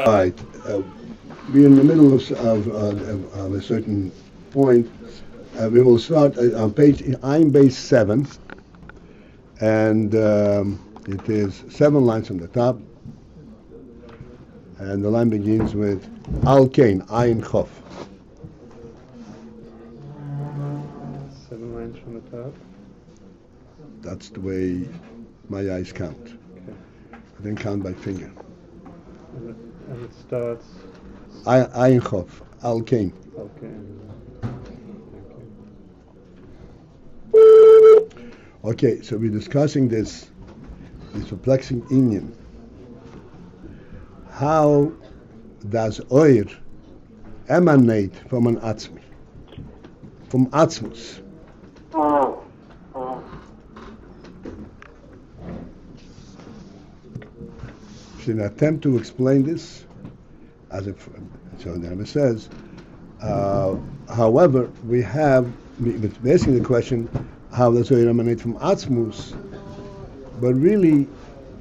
right. We're in the middle of a certain point. We will start on page AyinBase 7, and it is 7 lines from the top, and the line begins with kein, Ayin Chof. 7 lines from the top. That's the way my eyes count. Okay. I didn't count by finger. And it starts. Ayin Chof, kein. Okay. Okay, so we're discussing this perplexing inyan. How does oir emanate from an atzmi, from atzmus? So in an attempt to explain this, so the Rebbe says, however, it's basically the question, how does oir emanate from atzmus? But really,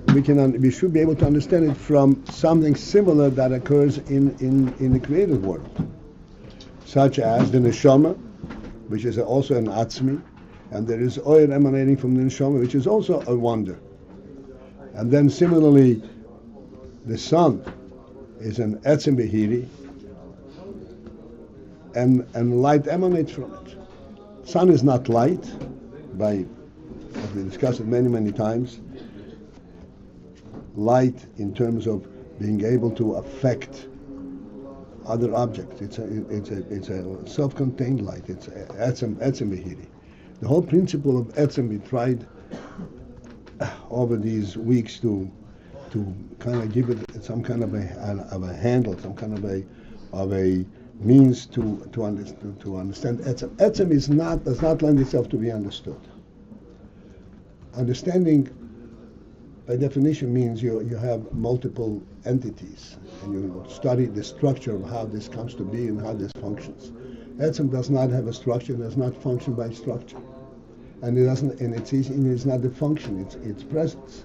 we should be able to understand it from something similar that occurs in the creative world, such as the neshama, which is also an atzmi, and there is oil emanating from the neshama, which is also a wonder. And then similarly, the sun is an etzem behiri, and light emanates from it. Sun is not light, as we discussed it many times. Light in terms of being able to affect other objects. It's a self-contained light. It's etzem behiri. The whole principle of etzem, we tried over these weeks to kind of give it some kind of a handle, some kind of a means to understand etzem. Etzem does not lend itself to be understood. Understanding, by definition, means you have multiple entities, and you study the structure of how this comes to be and how this functions. Etzem does not have a structure; does not function by structure, and it doesn't. And it's not the function; it's presence.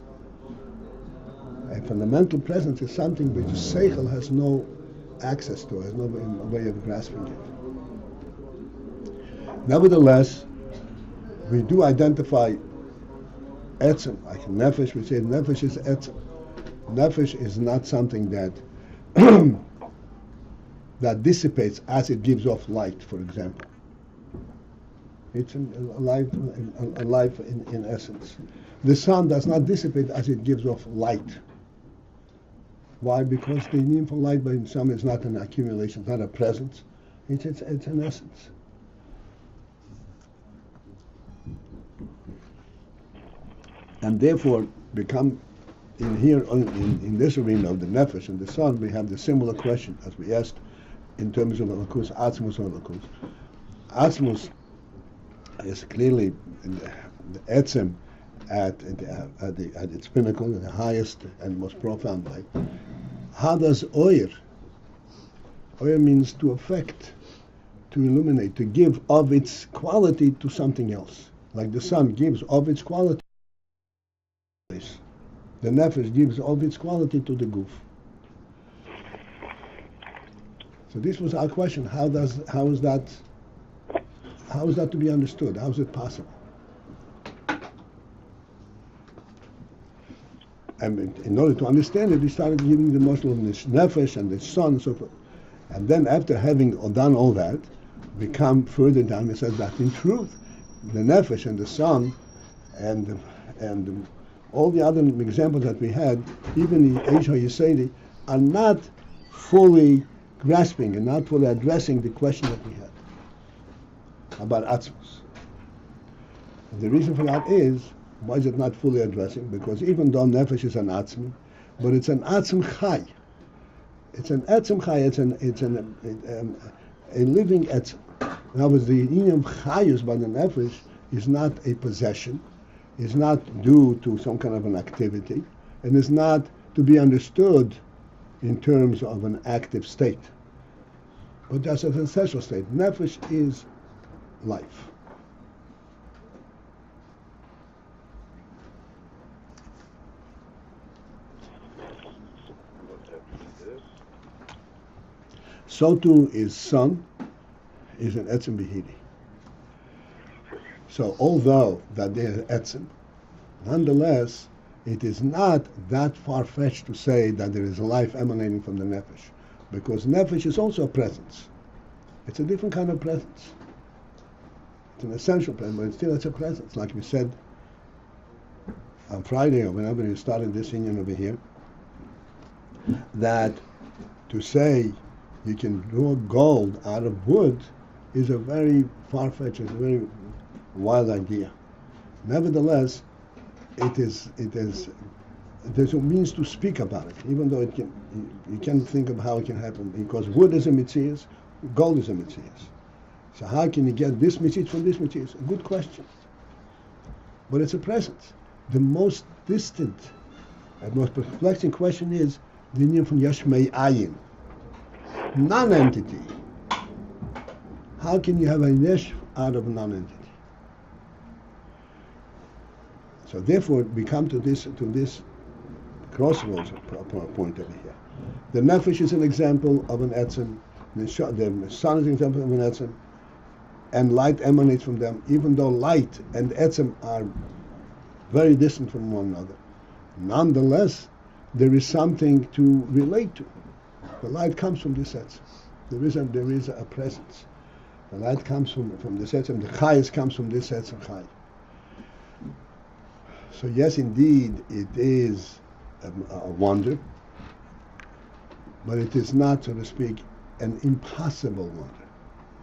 A fundamental presence is something which sechel has no access to, has no way of grasping it. Nevertheless, we do identify etzem, like nefesh. We say nefesh is etzem. Nefesh is not something that that dissipates as it gives off light, for example. It's a life in essence. The sun does not dissipate as it gives off light. Why? Because the need for light by sun is not an accumulation, not a presence. It's an essence. And therefore, become in this arena of the nefesh and the sun, we have the similar question as we asked in terms of alakus, atzmus or alakus. Atzmus is clearly the etzem at its pinnacle, the highest and most profound light. How does oir? Oir means to affect, to illuminate, to give of its quality to something else. Like the sun gives of its quality. The nefesh gives of its quality to the goof. So this was our question. How is that to be understood? How is it possible? And in order to understand it, we started giving the muscle of the nefesh and the sun and so forth. And then after having done all that, we come further down and says that in truth, the nefesh and the sun and all the other examples that we had, even the Eish HaYesedi, are not fully grasping and not fully addressing the question that we had about atzmus. And the reason for that is, why is it not fully addressing? Because even though nefesh is an atzmi, but it's an atzm chai. It's an atzm chai. A living atzm. In other words, the inyan chayus by the nefesh is not a possession, is not due to some kind of an activity, and is not to be understood in terms of an active state, but just as an essential state. Nefesh is life. So too is sun is an etzem behidi. So although that they are etzem, nonetheless, it is not that far-fetched to say that there is a life emanating from the nefesh, because nefesh is also a presence. It's a different kind of presence. It's an essential presence, but still it's a presence. Like we said on Friday, or whenever you started this union over here, that to say you can draw gold out of wood is a very far-fetched, it's a very wild idea. Nevertheless, there's a means to speak about it, even though you can think of how it can happen, because wood is a mitzias, gold is a mitzias. So how can you get this mitzias from this mitzias? A good question. But it's a presence. The most distant and most perplexing question is the union from Yashmei Ayin. Non-entity. How can you have a yesh out of a non-entity? So therefore, we come to this crossroads point over here. The nefesh is an example of an etzem. The sun is an example of an etzem, and light emanates from them. Even though light and etzem are very distant from one another, nonetheless, there is something to relate to. The light comes from this etzem. There is a presence. The light comes from this etzem. The chayes comes from this etzem chay. So yes, indeed, it is a wonder, but it is not, so to speak, an impossible wonder,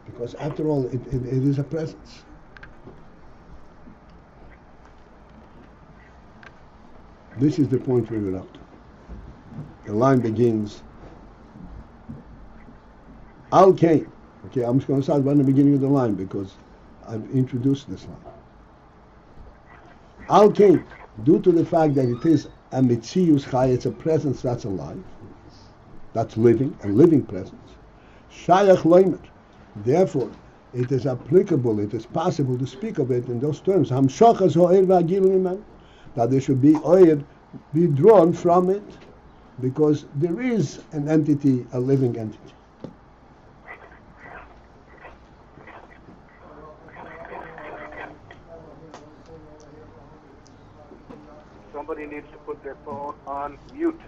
because after all, it is a presence. This is the point where we're up to. The line begins, kein. Okay, I'm just going to start right in the beginning of the line because I've introduced this line. Kein, due to the fact that it is a mitzius chai, it's a presence that's alive, that's living, a living presence. Shayach loimer. Therefore, it is applicable, it is possible to speak of it in those terms. Hamshachas ha'oir v'agilu miman. That there should be oir, be drawn from it, because there is an entity, a living entity. Somebody needs to put their phone on mute.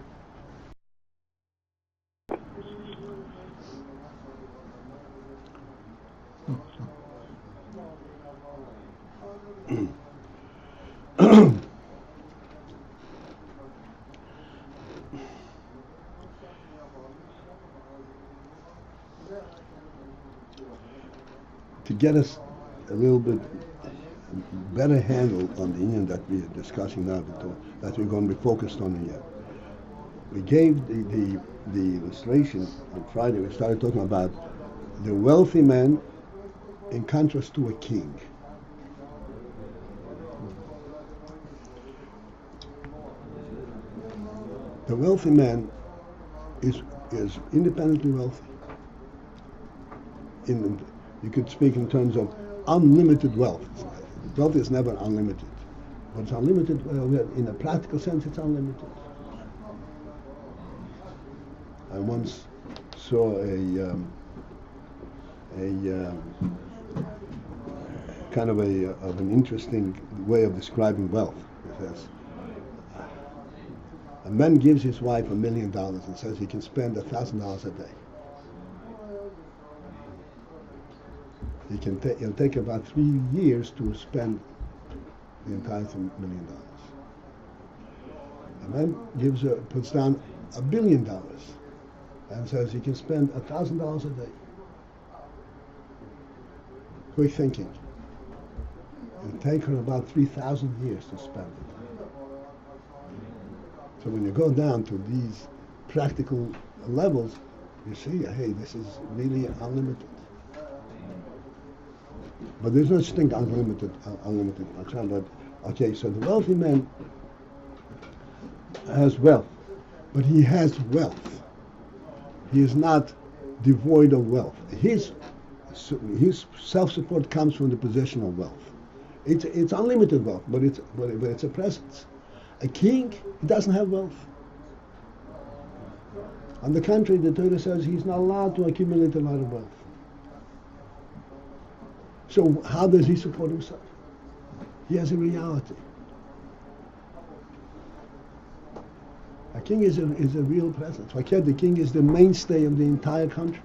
To get us a little bit better handle on the union that we are discussing now, that we're going to be focused on here. We gave the illustration on Friday. We started talking about the wealthy man in contrast to a king. The wealthy man is independently wealthy. You could speak in terms of unlimited wealth. Wealth is never unlimited, but it's unlimited in a practical sense. It's unlimited. I once saw a kind of an interesting way of describing wealth. It says, a man gives his wife $1 million and says he can spend $1,000 a day. It'll take about 3 years to spend the entire $1 million. A man puts down $1 billion and says he can spend $1,000 a day. Quick thinking. It'll take her about 3,000 years to spend it. So when you go down to these practical levels, you see, hey, this is really unlimited. But there's no such thing unlimited. But okay, so the wealthy man has wealth, but he has wealth. He is not devoid of wealth. His self-support comes from the possession of wealth. It's unlimited wealth, but it's a presence. A king, he doesn't have wealth. On the contrary, the Torah says he's not allowed to accumulate a lot of wealth. So how does he support himself? He has a reality. A king is a real presence. The king is the mainstay of the entire country.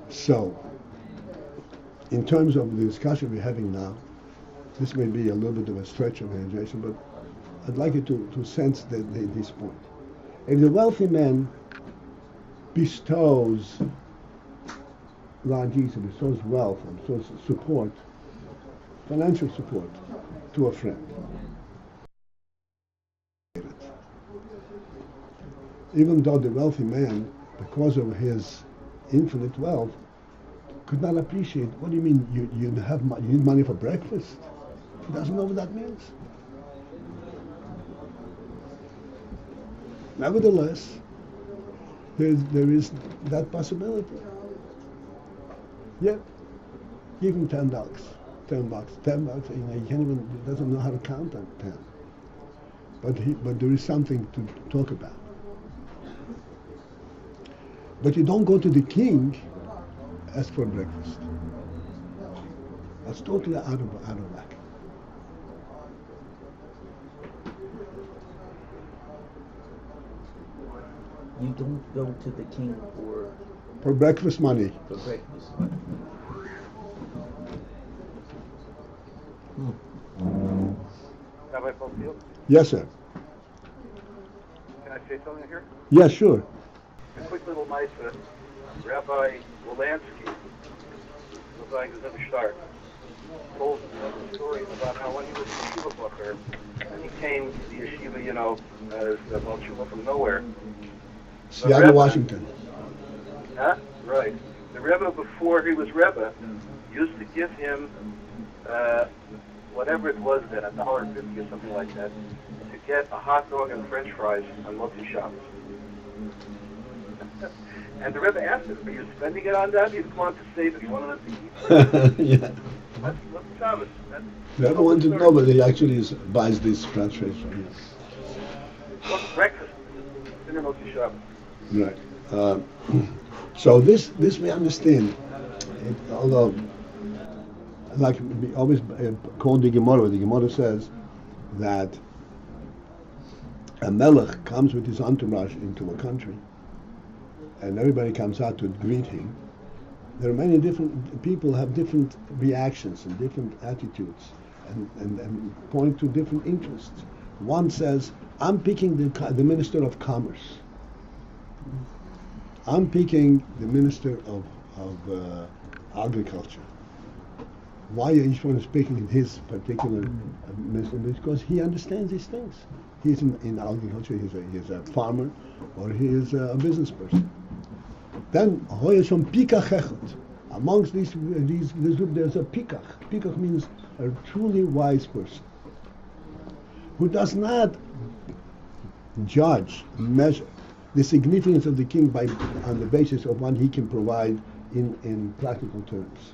So, in terms of the discussion we're having now, this may be a little bit of a stretch of imagination, but I'd like you to sense this point. If the wealthy man bestows largesse, bestows wealth, and bestows support, financial support, to a friend, even though the wealthy man, because of his infinite wealth, could not appreciate, what do you mean you need money for breakfast? He doesn't know what that means. Nevertheless, there is that possibility. Yeah, give him $10. $10, he can't even, he doesn't know how to count on 10. But there is something to talk about. But you don't go to the king, ask for breakfast. That's totally out of whack. You don't go to the king for breakfast money. For breakfast money. Rabbi Paltiel, Yes, sir. can I say something here? Yes, sure. A quick little mitzvah. Rabbi Wolanski, the guy who's never start, told a story about how when he was a yeshiva booker, and he came to the yeshiva, as a yeshiva from nowhere. Seattle, Washington. Huh? Right. The Rebbe, before he was Rebbe, used to give him whatever it was then, $1.50 or something like that, to get a hot dog and French fries on Motzi Shabbos. And the Rebbe asked him, "Are you spending it on that? You just want to save it. You want to eat?" Yeah. That's Shabbos. The other one didn't know, but he actually buys these French fries from here. Well, breakfast. Dinner Motzi Shabbos. Right. So this we understand. Although, like we always quote the Gemara says that a melech comes with his entourage into a country, and everybody comes out to greet him. There are many different people have different reactions and different attitudes, and point to different interests. One says, "I'm picking the minister of commerce. I'm picking the minister of agriculture." Why each one is picking his particular minister? Because he understands these things. He's in agriculture. He's a farmer, or he is a business person. Then amongst this group, there's a pikach. Pikach means a truly wise person who does not measure the significance of the king on the basis of what he can provide in practical terms.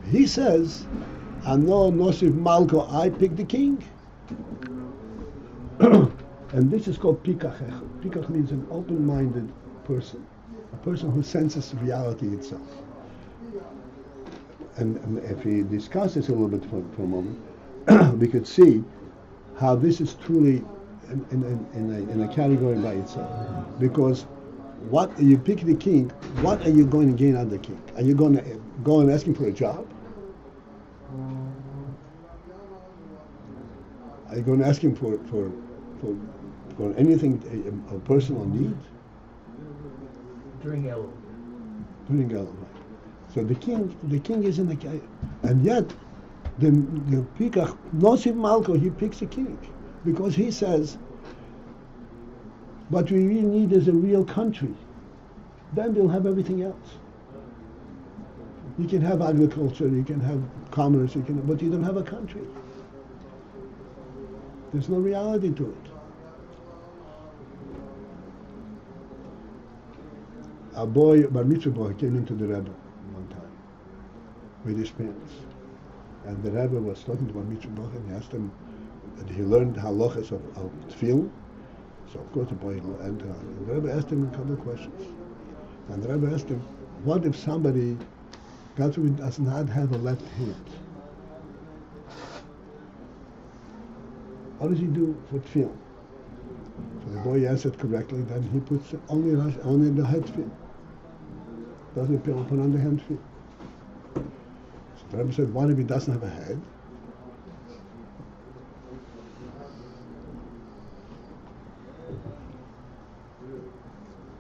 He says, "Ano Nosif Malko, I pick the king." And this is called pikach. Pikach means an open-minded person, a person who senses reality itself. And if we discuss this a little bit for a moment, we could see how this is truly in a category by itself. Because what you pick the king, what are you going to gain out of the king? Are you going to go and ask him for a job? Are you going to ask him for anything, a personal need? During Elul. During Elul, right. So the king is in the, and yet the pikach Nosif Malko, he picks the king because he says, what we really need is a real country. Then they'll have everything else. You can have agriculture, you can have commerce, but you don't have a country. There's no reality to it. a boy, bar mitzvah boy, came into the Rebbe one time with his parents. And the Rebbe was talking to bar mitzvah boy and he asked him, and he learned halachas of tefillin. So of course the boy, and the Rebbe asked him a couple of questions. And the Rebbe asked him, what if somebody, God forbid, does not have a left hand? What does he do for tefillin? So the boy answered correctly, then he puts only the head tefillin. Doesn't put on the hand tefillin. So the Rebbe said, what if he doesn't have a head?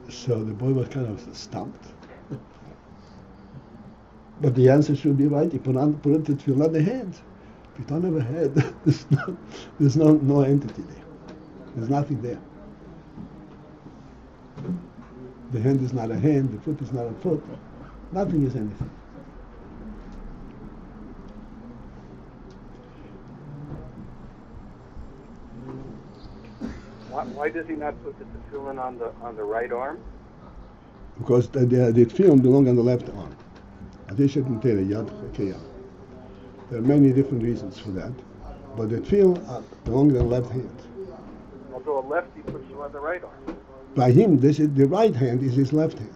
So the boy was kind of stumped. But the answer should be right. You put the tefillin on the hand. If you don't have a head, there's no entity there. There's nothing there. The hand is not a hand, the foot is not a foot. Nothing is anything. Why does he not put the tefillin on the right arm? Because the tefillin belong on the left arm. There are many different reasons for that, but the tefillin belong on the left hand. Although a lefty puts them on the right arm. By him, this is the right hand is his left hand.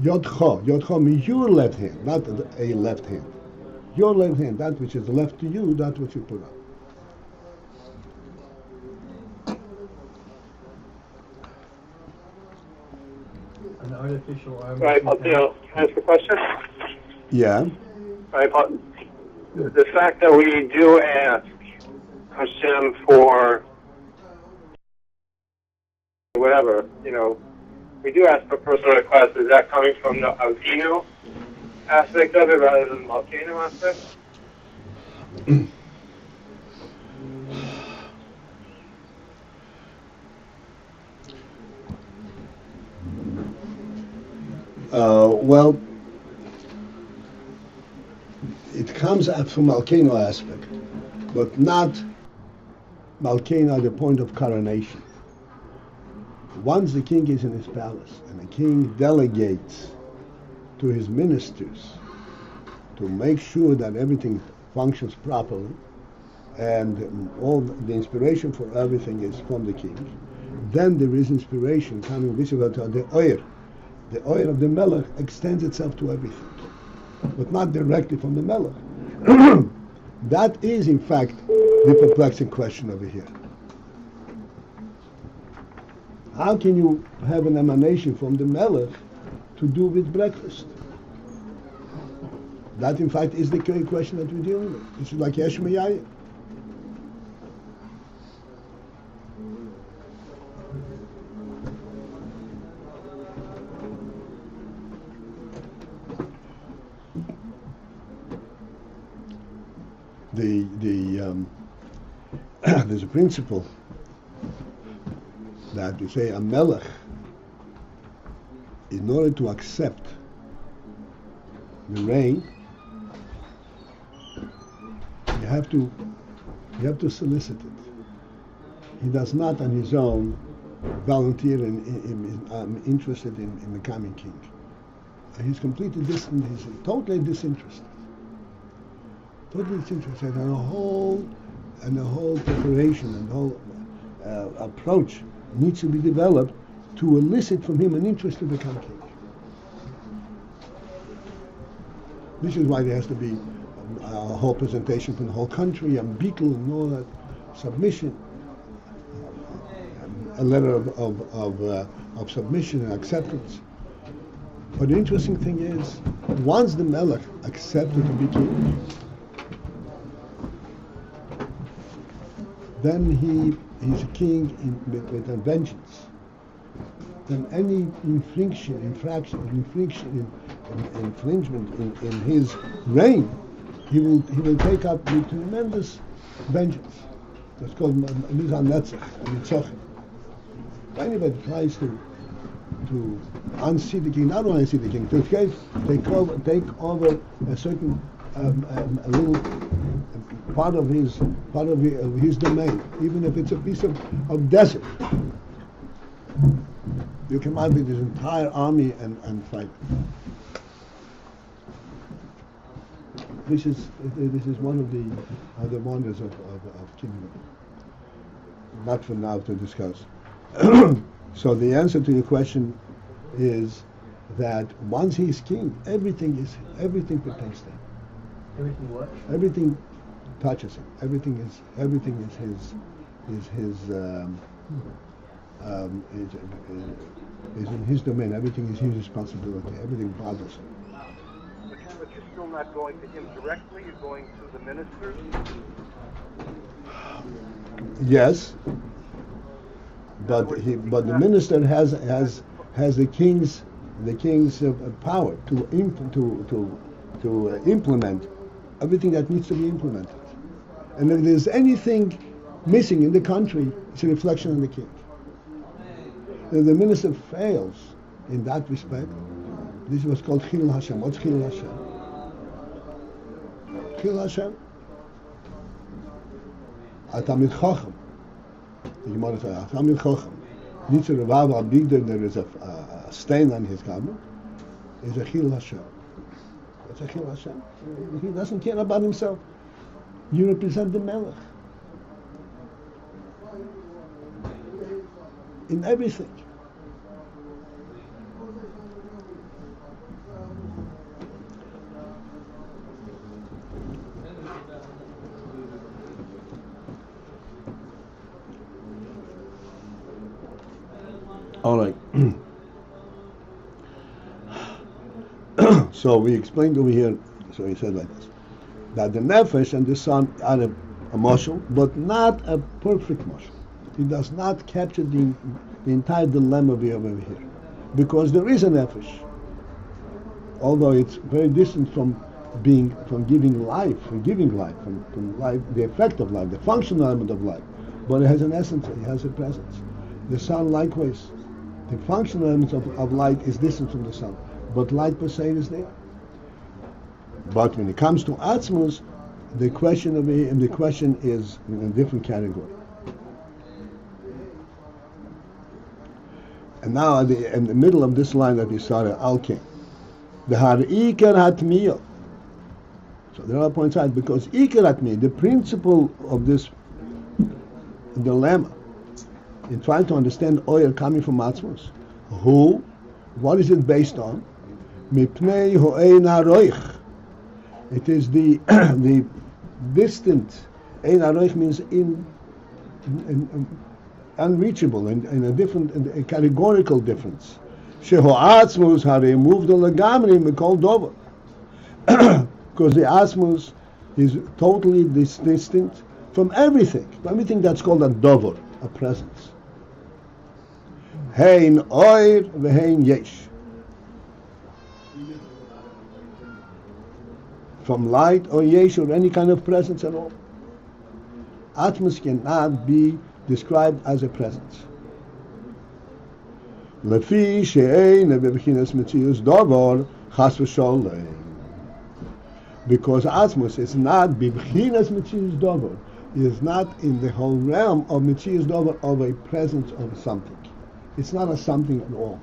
Yodcha means your left hand, not a left hand. Your left hand, that which is left to you, that's what you put on. An artificial arm. Right, Paltiel, can I ask a question? Yeah. Right, the fact that we do ask Hashem for whatever, we do ask for personal requests. Is that coming from the Avinu aspect of it rather than the Malkeinu aspect? Well, it comes out from Malkeinu aspect, but not Malkeinu at the point of coronation. Once the king is in his palace and the king delegates to his ministers to make sure that everything functions properly and all the inspiration for everything is from the king, then there is inspiration coming visible to the oil. The oil of the melech extends itself to everything, but not directly from the melech. That is, in fact, the perplexing question over here. How can you have an emanation from the melech to do with breakfast? That, in fact, is the question that we're dealing with. It's like Yesh M'Yayin. There's a principle that you say a melech, in order to accept the rain, you have to solicit it. He does not on his own volunteer and interested in becoming king. He's completely distant. He's totally disinterested. Totally disinterested, and the whole preparation and the whole approach needs to be developed to elicit from him an interest to become king. This is why there has to be a whole presentation from the whole country, and beetle and all that, submission, a letter of submission and acceptance. But the interesting thing is, once the Melech accepted to be king, then he's a king with a vengeance. Then any infringement in his reign, he will take up with tremendous vengeance. That's called mizan netzach. If anybody tries to unseat the king, not only unseat the king, to take over a certain a little part of his domain, even if it's a piece of desert. You come out with this entire army and fight. This is one of the wonders of kingdom. Not for now to discuss. So the answer to your question is that once he is king, everything pertains to him. Everything what? Everything touches him. Everything is in his domain. Everything is his responsibility. Everything bothers him. But you're still not going to him directly. You're going to the ministers. Yes, but the minister has the king's power to implement everything that needs to be implemented. And if there's anything missing in the country, it's a reflection on the king. If the minister fails in that respect, this is what's called Chilul Hashem. What's Chilul Hashem? Chilul Hashem. Atamid Chacham. The Gemara says, Atamid Chacham. Needs a Rav Abigdor, there is a stain on his garment, is a Chilul Hashem. What's a Chilul Hashem? He doesn't care about himself. You represent the Melech. In everything. All right. So we explained over here, so he said like this, that the nefesh and the son are a mashal, but not a perfect mashal. It does not capture the entire dilemma we have over here. Because there is a nefesh, although it's very distant from giving life, from life, the effect of life, the functional element of life. But it has an essence, it has a presence. The sun likewise. The functional element of light is distant from the sun, but light per se is there. But when it comes to Atzmus, the question is in a different category. And now in the middle of this line that we started, Al kein, the Ikar Hatmiyah. So there are points out because Ikar Hatmiyah, the principle of this dilemma, in trying to understand oil coming from Atzmus. What is it based on? Mipnei ho'ein haroich. It is the distant. Ein haroich means unreachable, in a different, a categorical difference. Sheho Atzmus harei moved legamri mikol dover. Because the Atzmus is totally distinct from everything that's called a dover, a presence. Hein oir v'hein yesh. From light or yesh or any kind of presence at all. Atmos cannot be described as a presence. Lefi she'ein b'bchinas metzius davar chas v'sholem. Because Atmos is not b'bchinas metzius davar. It is not in the whole realm of metzius davar of a presence of something. It's not a something at all.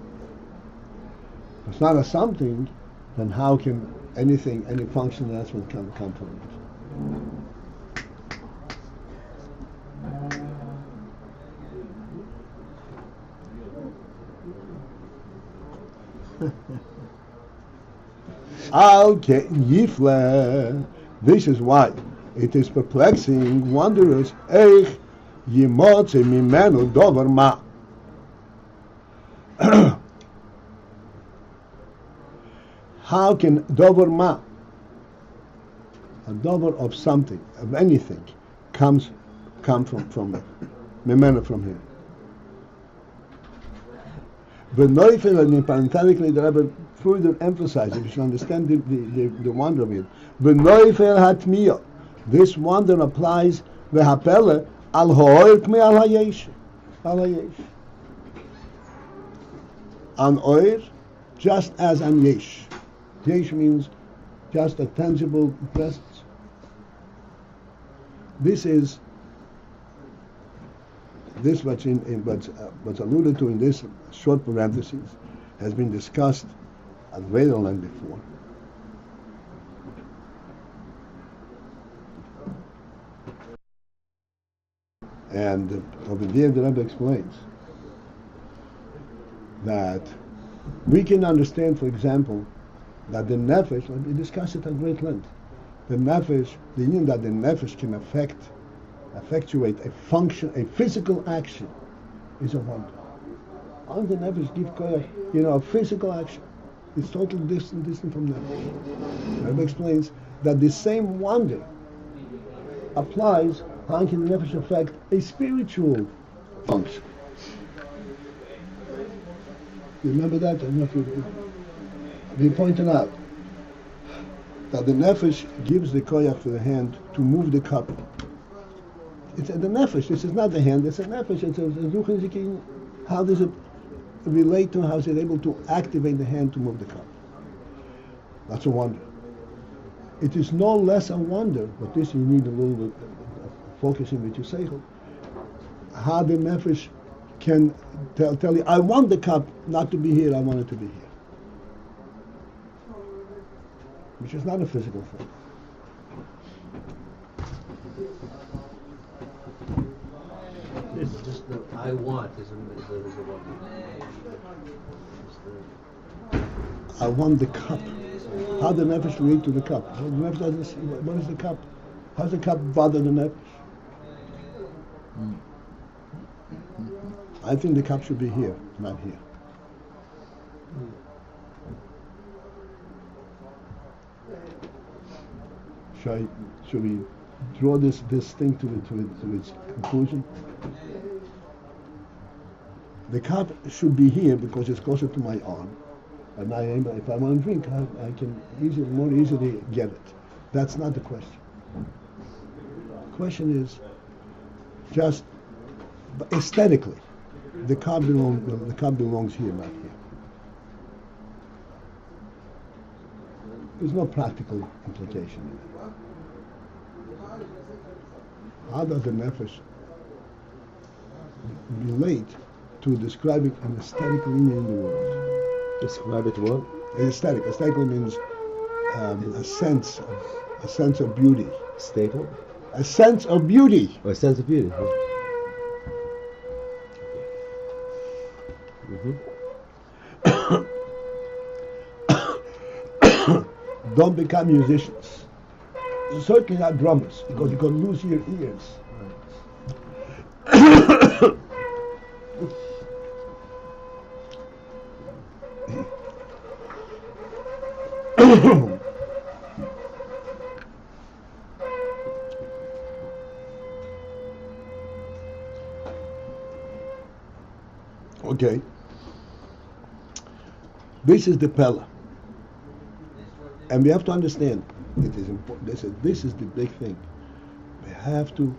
If it's not a something, then how can any function that's what come from it? Al kein yifle. This is why it is perplexing, wondrous. Eich yimotze mimenu dover ma. How can dover ma, a dover of something, of anything, come from memena from here? But Neufel and parenthetically, the Rebbe further emphasizes, you should understand the wonder of it. But Neufel hatmiyah, this wonder applies v'hapele al ha'oir k'mei al hayesh, an oir, just as an yesh. Yesh means just a tangible presence. This this what's alluded to in this short parenthesis has been discussed at greater length before. And over there the Rebbe explains that we can understand, for example, that the nefesh, we discussed it at great length, the nefesh, the union that the nefesh can effectuate a function, a physical action, is a wonder. How the nefesh give koyach, a physical action? It's totally distant from that. The Rebbe explains that the same wonder applies. How can the nefesh affect a spiritual function? You remember that? I don't know if we pointed out that the nefesh gives the koyach to the hand to move the cup. It's the nefesh. This is not the hand. It's a nefesh. It's a how does it relate to? How is it able to activate the hand to move the cup? That's a wonder. It is no less a wonder, but this you need a little bit of focusing with your sechel. How the nefesh can tell you, I want the cup not to be here, I want it to be here. Which is not a physical thing. It's just the I want is a wonder. I want the cup. How the nefesh relate to the cup? The nefesh doesn't see, what is the cup? How does the cup bother the nefesh? I think the cup should be here, not here. Should we draw this thing to its conclusion? The cup should be here because it's closer to my arm, and if I want to drink, I can more easily get it. That's not the question. The question is just aesthetically. The cup belongs here, not here. There's no practical implication in it. How does the nefesh relate to describing an aesthetic linear in the world? Describe it what? Aesthetic. Aesthetic means a sense of beauty. Staple? A sense of beauty. Or a sense of beauty. Don't become musicians. Certainly not drummers, because you can lose your ears. Okay. This is the Pella. And we have to understand, it is important. This is the big thing. We have to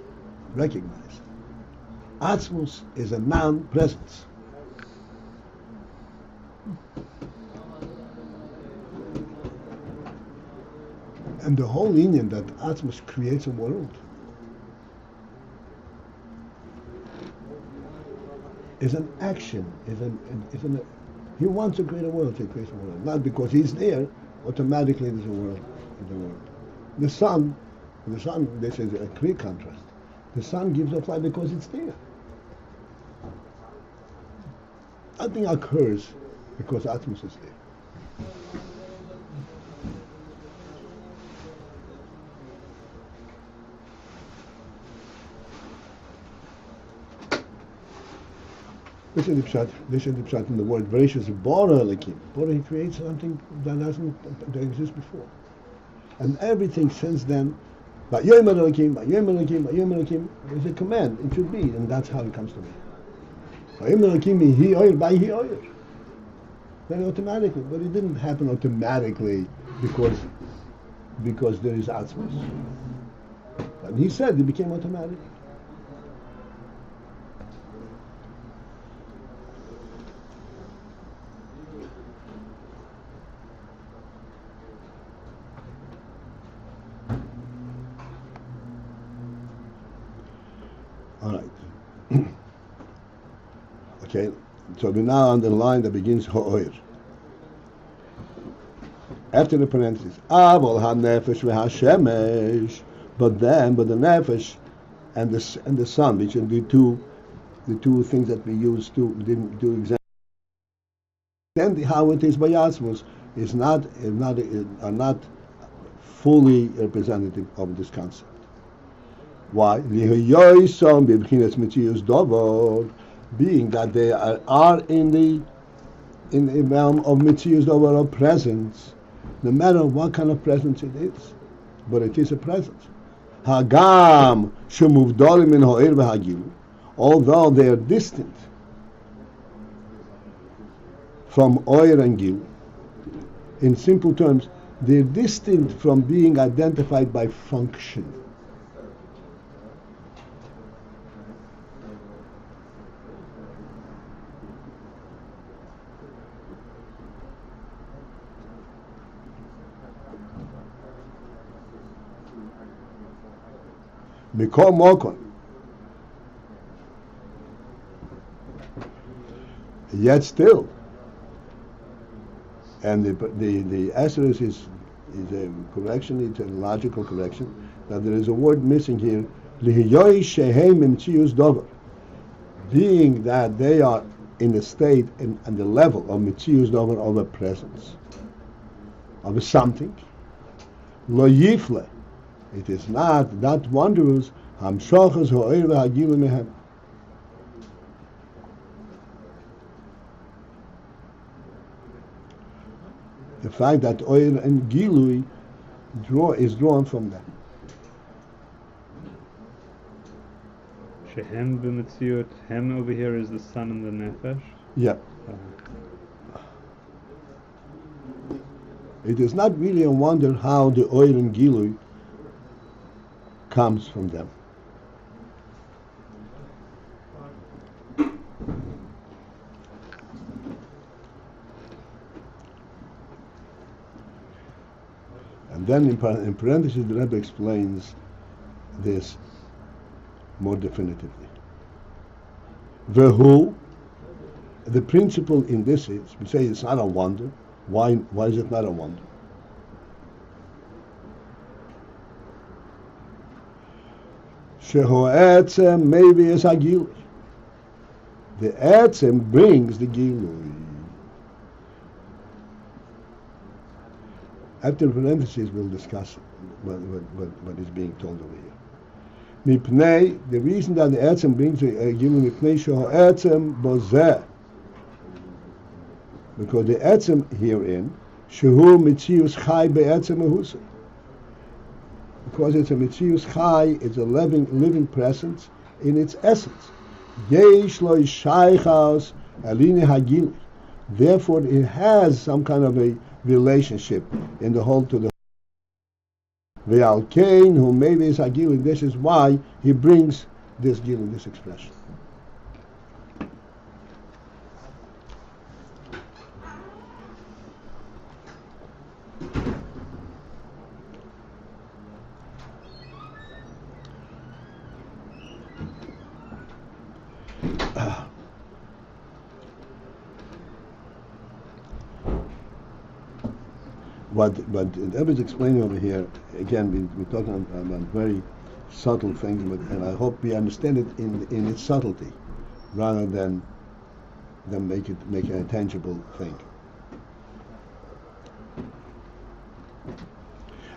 recognize Atzmus is a non-presence. And the whole Indian that Atzmus creates a world is an action, he wants to create a world, he creates a world. Not because he's there, automatically there's a world in the world. The sun, this is a clear contrast. The sun gives off light because it's there. Nothing occurs because Atzmus is there. This is the pshat in the word Bereshis Bora Elikim. Bora, he creates something that exists before. And everything since then, Vayom Elikim, Vayom Elikim, Vayom Elikim, is a command, it should be, and that's how it comes to be. Vayom Elikim, Hi Oyer, by Hi Oyer. Very automatically, but it didn't happen automatically because there is Atzmus. And he said it became automatic. All right. Okay, so we now on the line that begins ha'oir. After the parentheses, avol ha-nefesh v'ha-shemesh, but the nefesh and the sun, which are the two things that we use to examine. Then how it is by Yasmus are not fully representative of this concept. Why? Being that they are in the realm of Mitzius Dover, of presence, no matter what kind of presence it is, but it is a presence. Hagam shemuvdalim min ha'ir v'hagilu, although they are distant from oir and gil, in simple terms, they're distant from being identified by function. Mikol Mokon. Yet still, and the asterisk is a correction, it's a logical correction, that there is a word missing here, Lihiyoy shehem imtzius dover, being that they are in the state and the level of mitzius dover, of a presence, of a something. Lo yifle, it is not wondrous, hamshachas ha'oir v'hagilu mehem. The fact that oil and gilui is drawn from them. Shehem b'metziut, hem over here is the sun and the nefesh. Yeah. It is not really a wonder how the oil and gilui comes from them. And then in parentheses, the Rebbe explains this more definitively. Vehu, the principle in this is, we say it's not a wonder. Why is it not a wonder? Sheho etzem maybe is agilui. The etzem brings the gilui. After parentheses, we'll discuss what is being told over here. Mipnei, the reason that the etzem brings the gilui, mipnei sheho etzem bozeh, because the etzem herein, shehu mitzius chai be'etzem ehusah. Because it's a mitzius chai, it's a living presence in its essence. Yesh lo shaychas aline hagilui. Therefore, it has some kind of a relationship in the whole to the Ve'al kein, who maybe is hagilui. This is why he brings this gilui, this expression. What the Rebbe is explaining over here, again, we're talking about very subtle things, and I hope we understand it in its subtlety, rather than make it a tangible thing.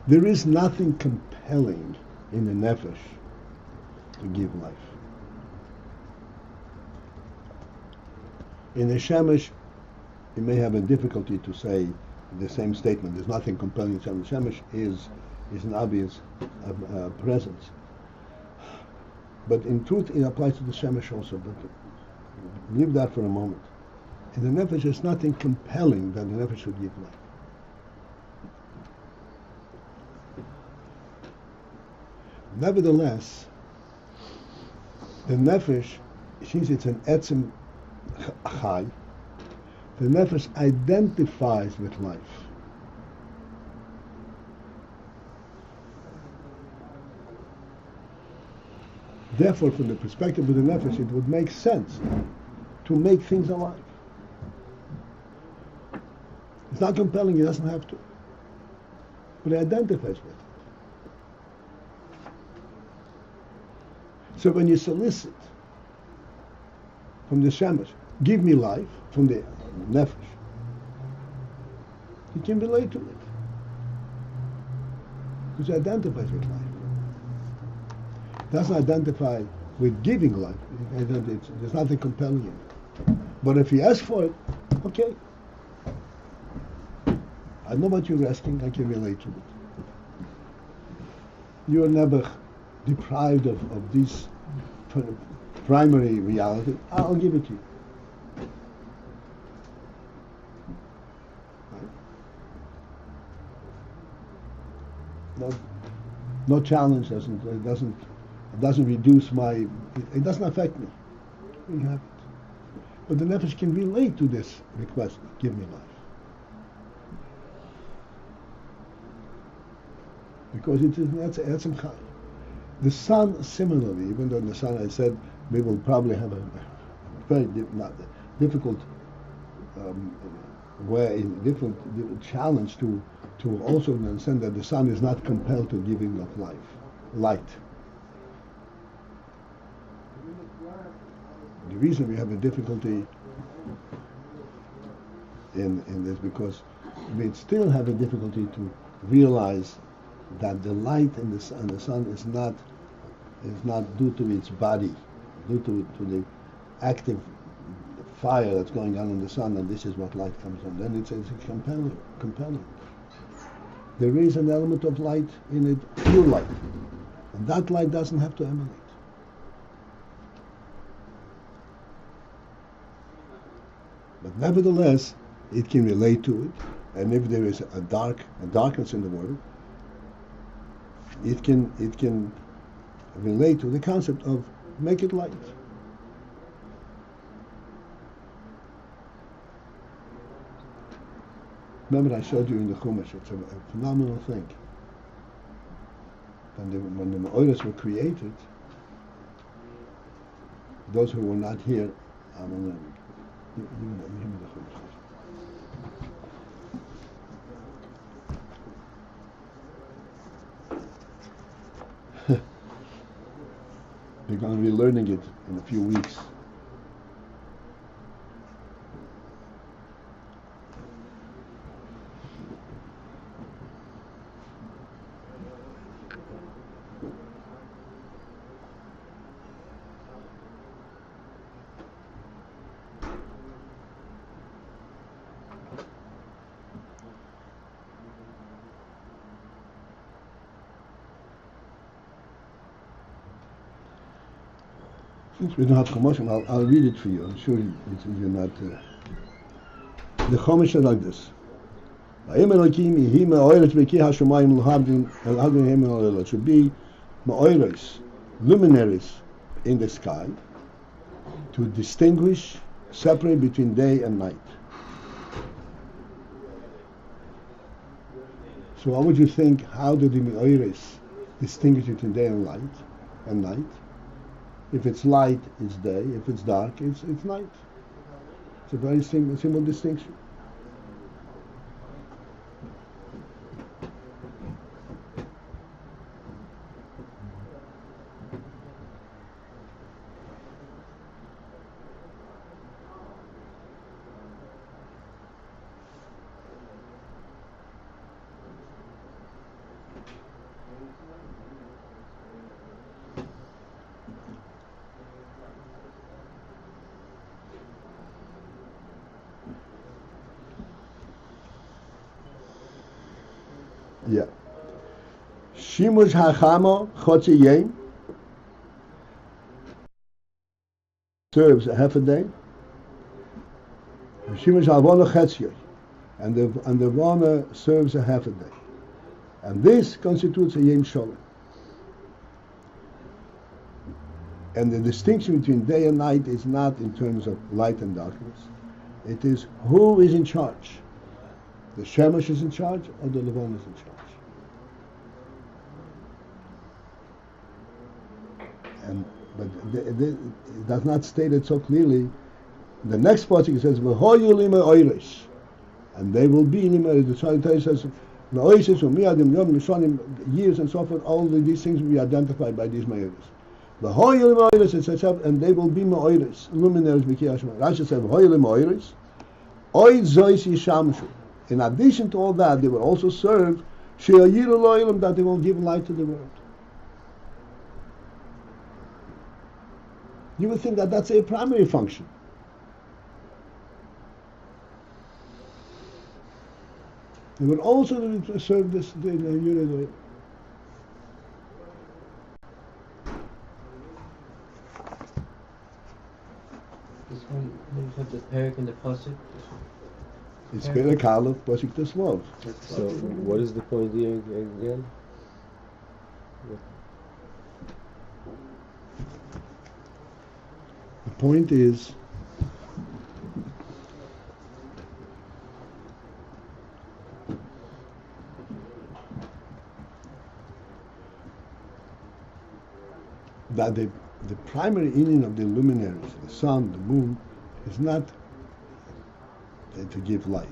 There is nothing compelling in the nefesh to give life. In the shemesh, you may have a difficulty to say the same statement. There's nothing compelling in Shemesh. Shemesh is an obvious presence. But in truth, it applies to the Shemesh also. But leave that for a moment. In the nefesh, there's nothing compelling that the nefesh should give life. Nevertheless, the nefesh, since it's an etzem chai, the nefesh identifies with life. Therefore, from the perspective of the nefesh, it would make sense to make things alive. It's not compelling, he doesn't have to. But he identifies with it. So when you solicit from the shemesh, give me life, from the nefesh, you can relate to it. Because he identifies with life. Doesn't identify with giving life. There's nothing compelling in it. But if he asks for it, okay. I know what you're asking, I can relate to it. You are never deprived of this primary reality. I'll give it to you. Right? No challenge doesn't reduce it doesn't affect me. We have it. But the nefesh can relate to this request, give me life. Because it is that's etzem chai. The sun, similarly, even though the sun, I said, we will probably have a very difficult different challenge to also understand that the sun is not compelled to giving of light. The reason we have a difficulty in this because we still have a difficulty to realize that the light in the sun is not due to its body, due to the active fire that's going on in the sun, and this is what light comes on. Then it's compelling. There is an element of light in it, pure light, and that light doesn't have to emanate. But nevertheless, it can relate to it, and if there is a darkness in the world, it can relate to the concept of make it light. Remember, I showed you in the Chumash. It's a phenomenal thing. When the emanates were created, those who were not here, I'm going to give me the Chumash. We're going to be learning it in a few weeks. Since we don't have commotion, I'll read it for you. I'm sure you're not. The Chumash is like this. It should be ma'oros, luminaries in the sky, to distinguish, separate between day and night. So what would you think, how do the ma'oros distinguish between day and night? If it's light, it's day. If it's dark, it's night. It's a very simple distinction. Yeah. Shimush hachamo chotziyim serves a half a day. Shimush havona chetziyim, and the vona serves a half a day, and this constitutes a yom sholem. And the distinction between day and night is not in terms of light and darkness. It is who is in charge. The shemesh is in charge, or the levon is in charge. But it does not state it so clearly The next pasuk it says, "V'hoyu lima oirish," and they will be lima. The Torah says, "Na'oisis u'miyadim yom nishanim," years and so forth. All of these things will be identified by these ma'oris. V'hoyu lima oirish, it says, and they will be ma'oris, luminaries b'kiyah Shema. Rashi says, "V'hoyu lima oirish, oid zois yishamshu." In addition to all that, they will also serve she'ayiru lo'ilam, that they will give light to the world. You would think that that's a primary function. They will also serve the Yirei. This one, you have the perik and the pasuk. It's Perek Aleph, Pasuk Teslov. So, what is the point here again? The point is that the primary meaning of the luminaries, the sun, the moon, is not to give light.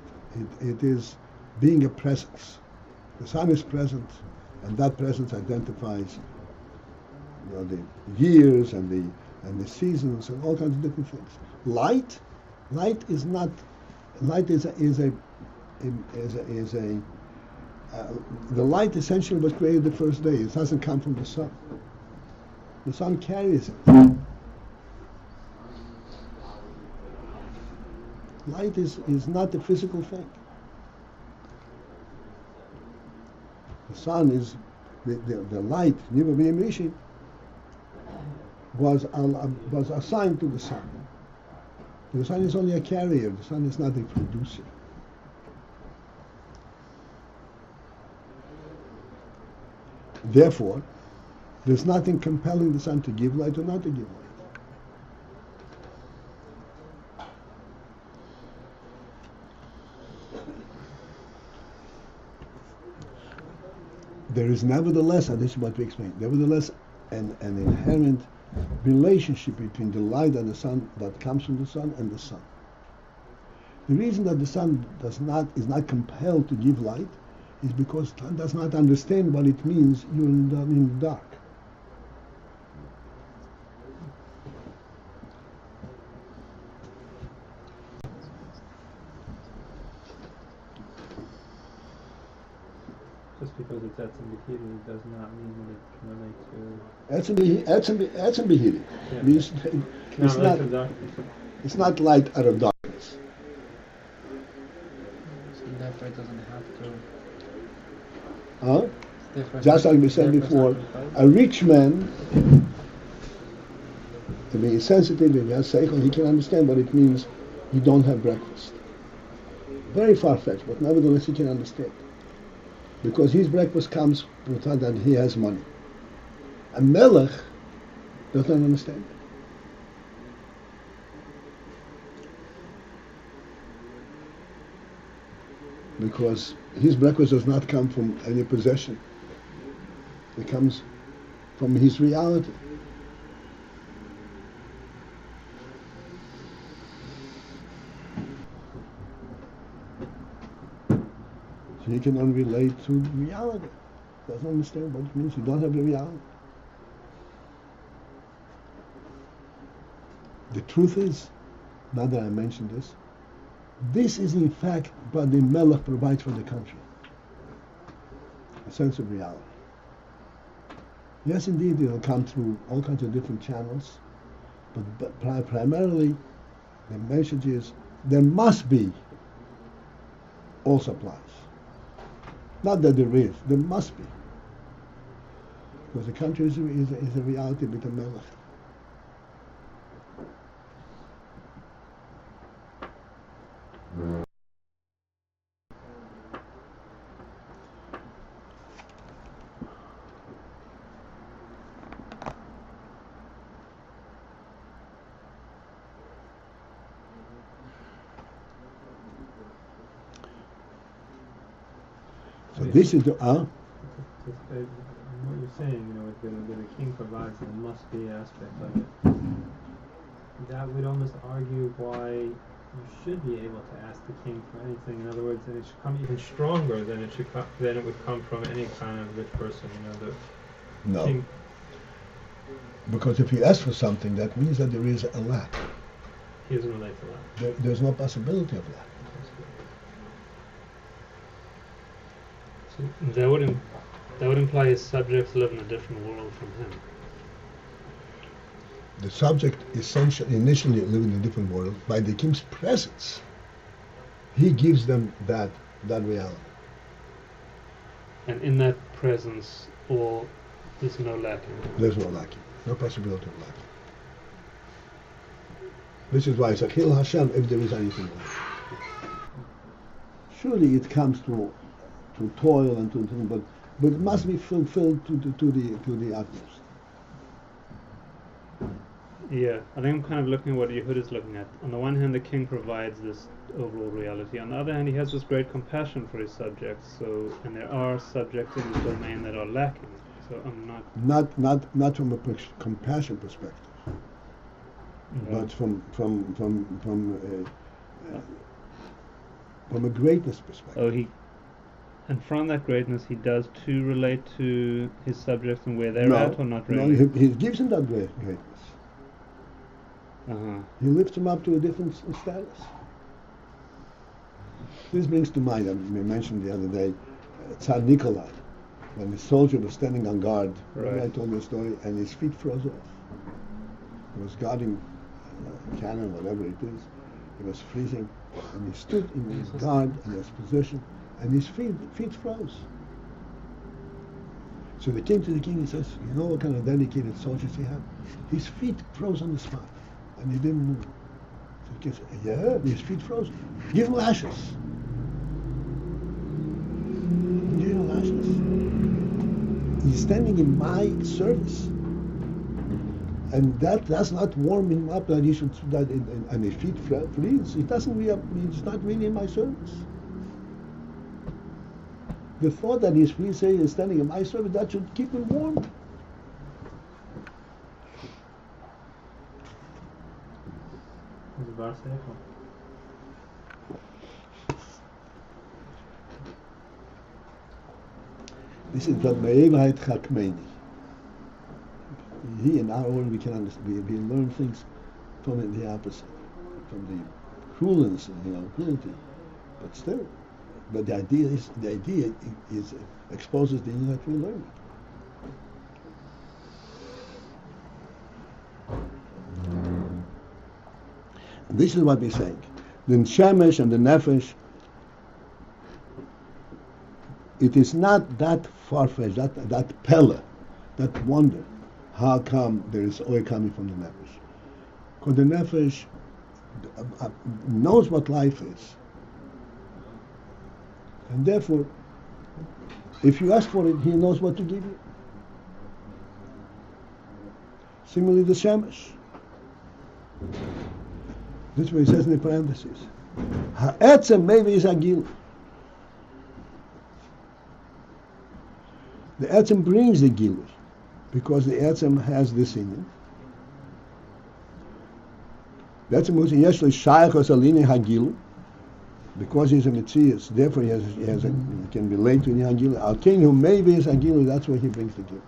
It is being a presence. The sun is present, and that presence identifies, the years and the seasons and all kinds of different things. Light is not. Light is a the light essentially was created the first day. It doesn't come from the sun. The sun carries it. Light is not a physical thing. The sun is the light. Was assigned to the sun. The sun is only a carrier. The sun is not a producer. Therefore, there's nothing compelling the sun to give light or not to give light. There is nevertheless, and this is what we explained, nevertheless an inherent relationship between the light and the sun that comes from the sun and the sun. The reason that the sun is not compelled to give light is because the sun does not understand what it means you're in the dark. Just because it's etzem b'hiri does not mean that it can relate to... Etzem b'hiri. Yeah. Means it's not light out of darkness. So therefore it doesn't have to. Huh? Just like we said before, a rich man, to be sensitive, if he has sechel, he can understand what it means you don't have breakfast. Very far-fetched, but nevertheless he can understand. Because his breakfast comes from the fact that he has money. A melech does not understand. Because his breakfast does not come from any possession. It comes from his reality. So he cannot relate to reality. Doesn't understand what it means. You don't have the reality. The truth is, now that I mentioned this is in fact what the Melech provides for the country. A sense of reality. Yes, indeed, it will come through all kinds of different channels, but primarily the message is there must be all supplies. Not that there is, there must be. Because the country is a reality with the Melech. So this is the What you're saying, the king provides, there must be aspect of it. That would almost argue why you should be able to ask the king for anything. In other words, that it should come even stronger than it would come from any kind of rich person. The No. king. Because if you ask for something, that means that there is a lack. He doesn't relate to that. There's no possibility of lack. So that would imply his subjects live in a different world from him. The subject initially live in a different world. By the king's presence, he gives them that reality. And in that presence, there's no lacking. There's no lacking, no possibility of lacking. This is why it's Akhil Hashem if there is anything lacking. Surely it comes to toil and to but it must be fulfilled to the utmost. Yeah, I think I'm kind of looking at what Yehud is looking at. On the one hand, the king provides this overall reality. On the other hand, he has this great compassion for his subjects. And there are subjects in his domain that are lacking. So I'm not from a compassion perspective, but from a greatness perspective. And from that greatness, he does too relate to his subjects and where they're at, or not really? No, he gives them that greatness. Uh-huh. He lifts them up to a different status. This brings to mind, I mentioned the other day, Tsar Nikolai, when the soldier was standing on guard. Right. I told you a story, and his feet froze off. He was guarding a cannon, whatever it is. He was freezing, and he stood in his guard, in his position, and his feet froze. So they came to the king and says, you know what kind of dedicated soldiers he had? His feet froze on the spot, and he didn't move. So the king said, yeah, his feet froze. Give him lashes. Give him lashes. He's standing in my service. And that does not warm him up that he should, and his feet freeze. It doesn't it's not really in my service. The thought that his feet is standing in my service, that should keep him warm. This is what Me'evahit Chakmeini. He in our world we can understand. We learn things from the opposite, from the cruelty. But still, the idea is exposes the inner that we learn. And this is what we're saying. The shemesh and the nefesh. It is not that far-fetched, that pella, that wonder. How come there is oil coming from the nefesh? Because the nefesh knows what life is. And therefore, if you ask for it, he knows what to give you. Similarly, the shemesh. This is what he says in the parentheses. Ha'etzem maybe is agil. The etzem brings the gilui, because the etzem has this in it. The etzem was yeshli shayachos alini hagilu, because he's a mitzias, therefore he can relate to the hagilu. Al kein who maybe is hagilu, that's where he brings the gilui.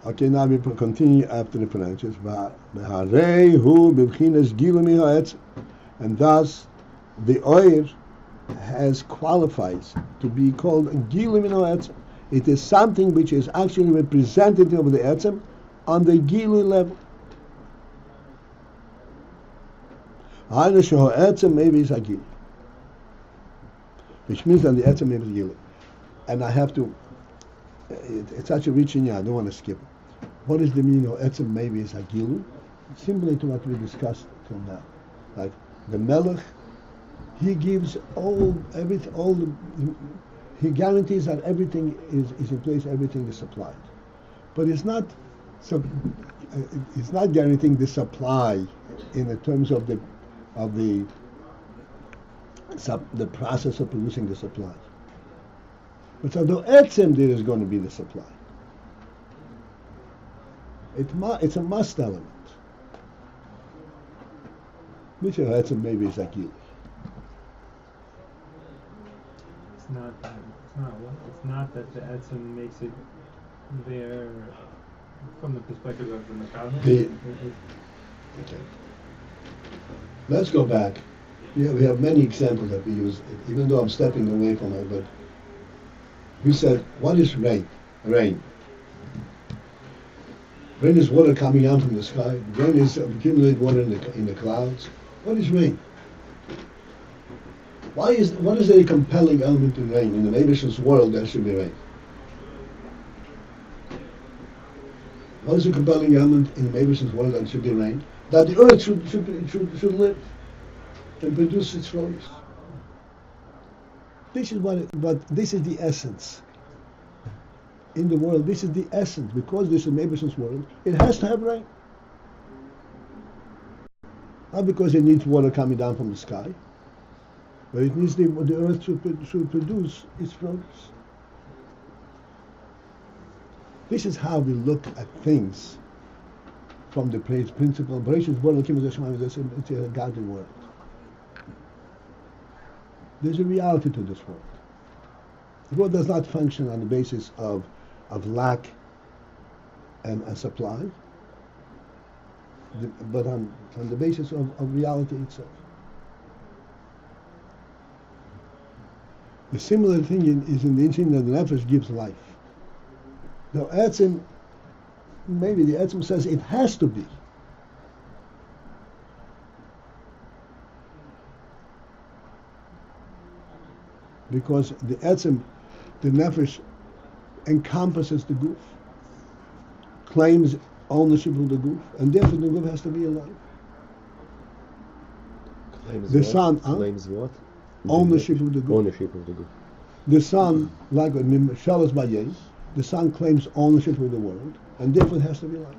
Okay, now we continue after the parenthesis. V'harei hu b'bchinas gilu mi ha'etzem. And thus, the oil qualifies to be called Gilu Mino Etzem. It is something which is actually representative of the Etzem on the Gilu level. Etzem maybe is a Gilu, which means that the Etzem maybe is Gilu. And I have to, it's such a rich in here, I don't want to skip it. What is the meaning of Etzem maybe is a Gilu? Similar to what we discussed till now. Like, the Melech, he gives he guarantees that everything is in place, everything is supplied. But it's not guaranteeing the supply in the terms of the process of producing the supply. But so the etzem there is going to be the supply. It's a must element. Which of etzem maybe is like you. It's not that. It's not that the etzem makes it there from the perspective of the mechanic. Okay. Let's go back. We have many examples that we use, even though I'm stepping away from it, but we said, what is rain? Rain. Rain is water coming down from the sky. Rain is accumulated water in the clouds. What is rain? What is a compelling element in rain? In the Abish's world, there should be rain. What is a compelling element in the Abish's world that should be rain? That the earth should live and produce its fruits. This is but this is the essence. In the world, this is the essence. Because this is Abish's world, it has to have rain. Not because it needs water coming down from the sky, but it needs the earth should produce its fruits. This is how we look at things from the principle. It's a godly world. There's a reality to this world. The world does not function on the basis of lack and supply, but on the basis of reality itself. The similar thing is in the instinct that the nefesh gives life. Now, maybe the etzem says it has to be. Because the etzem, the nefesh, encompasses the goof, claims ownership of the goof, and therefore the goof has to be alive. Claims The what? son, Claims what? ownership of the goof. Ownership of the goof. The son, like Shalos Bayes, the son claims ownership of the world, and therefore it has to be alive.